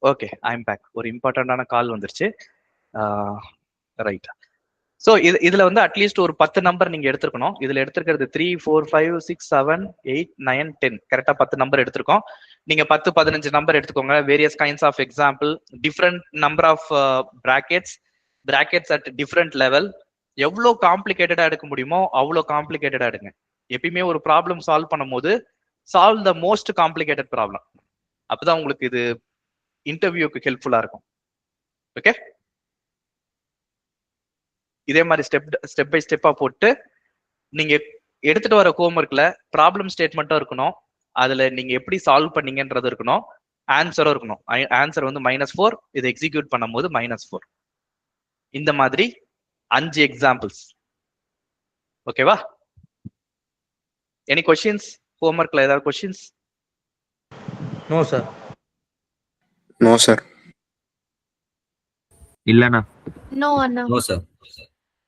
Okay, I'm back. ஒரு இம்பார்ட்டண்டான கால் வந்துருச்சு. ரைட். ஸோ இதுல வந்து அட்லீஸ்ட் ஒரு 10 நம்பர் நீங்க எடுத்துருக்கணும். இதுல எடுத்துருக்கிறது 3 4 5 6 7 8 9 10 கரெக்டா 10 நம்பர் எடுத்திருக்கோம். நீங்க 10 15 நம்பர் எடுத்துக்கோங்க. Various kinds of example, different number of brackets at different level. எவ்வளோ காம்ப்ளிகேட்டடா எடுக்க முடியுமோ அவ்வளோ காம்ப்ளிகேட்டடா எடுங்க. எப்பயுமே ஒரு ப்ராப்ளம் சால்வ் பண்ணும் போது solve the most complicated problem. அப்பதான் உங்களுக்கு இது இன்டர்வியூக்கு ஹெல்ப்ஃபுல்லா இருக்கும். ஓகே, இதே மாதிரி ஸ்டெப் பை ஸ்டெப்பா போட்டு நீங்க எடுத்துட்டு வர ஹோம்ஒர்க்ல ப்ராப்ளம் ஸ்டேட்மெண்ட்டும் இருக்கணும். அதுல நீங்க எப்படி சால்வ் பண்ணீங்கன்றது இருக்கணும். ஆன்சரும் இருக்கணும். ஆன்சர் வந்து -4, இதை எக்ஸிக்யூட் பண்ணும் போது -4. இந்த மாதிரி 5 எக்ஸாம்பிள்ஸ். ஓகேவா? Any questions? ஹோம்ஒர்க்ல ஏதாவது questions? No sir. No sir. இல்லண்ணா. No, Anna. No sir.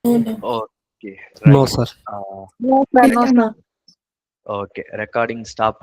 Okay No, sir. Right. No sir no sir okay recording stop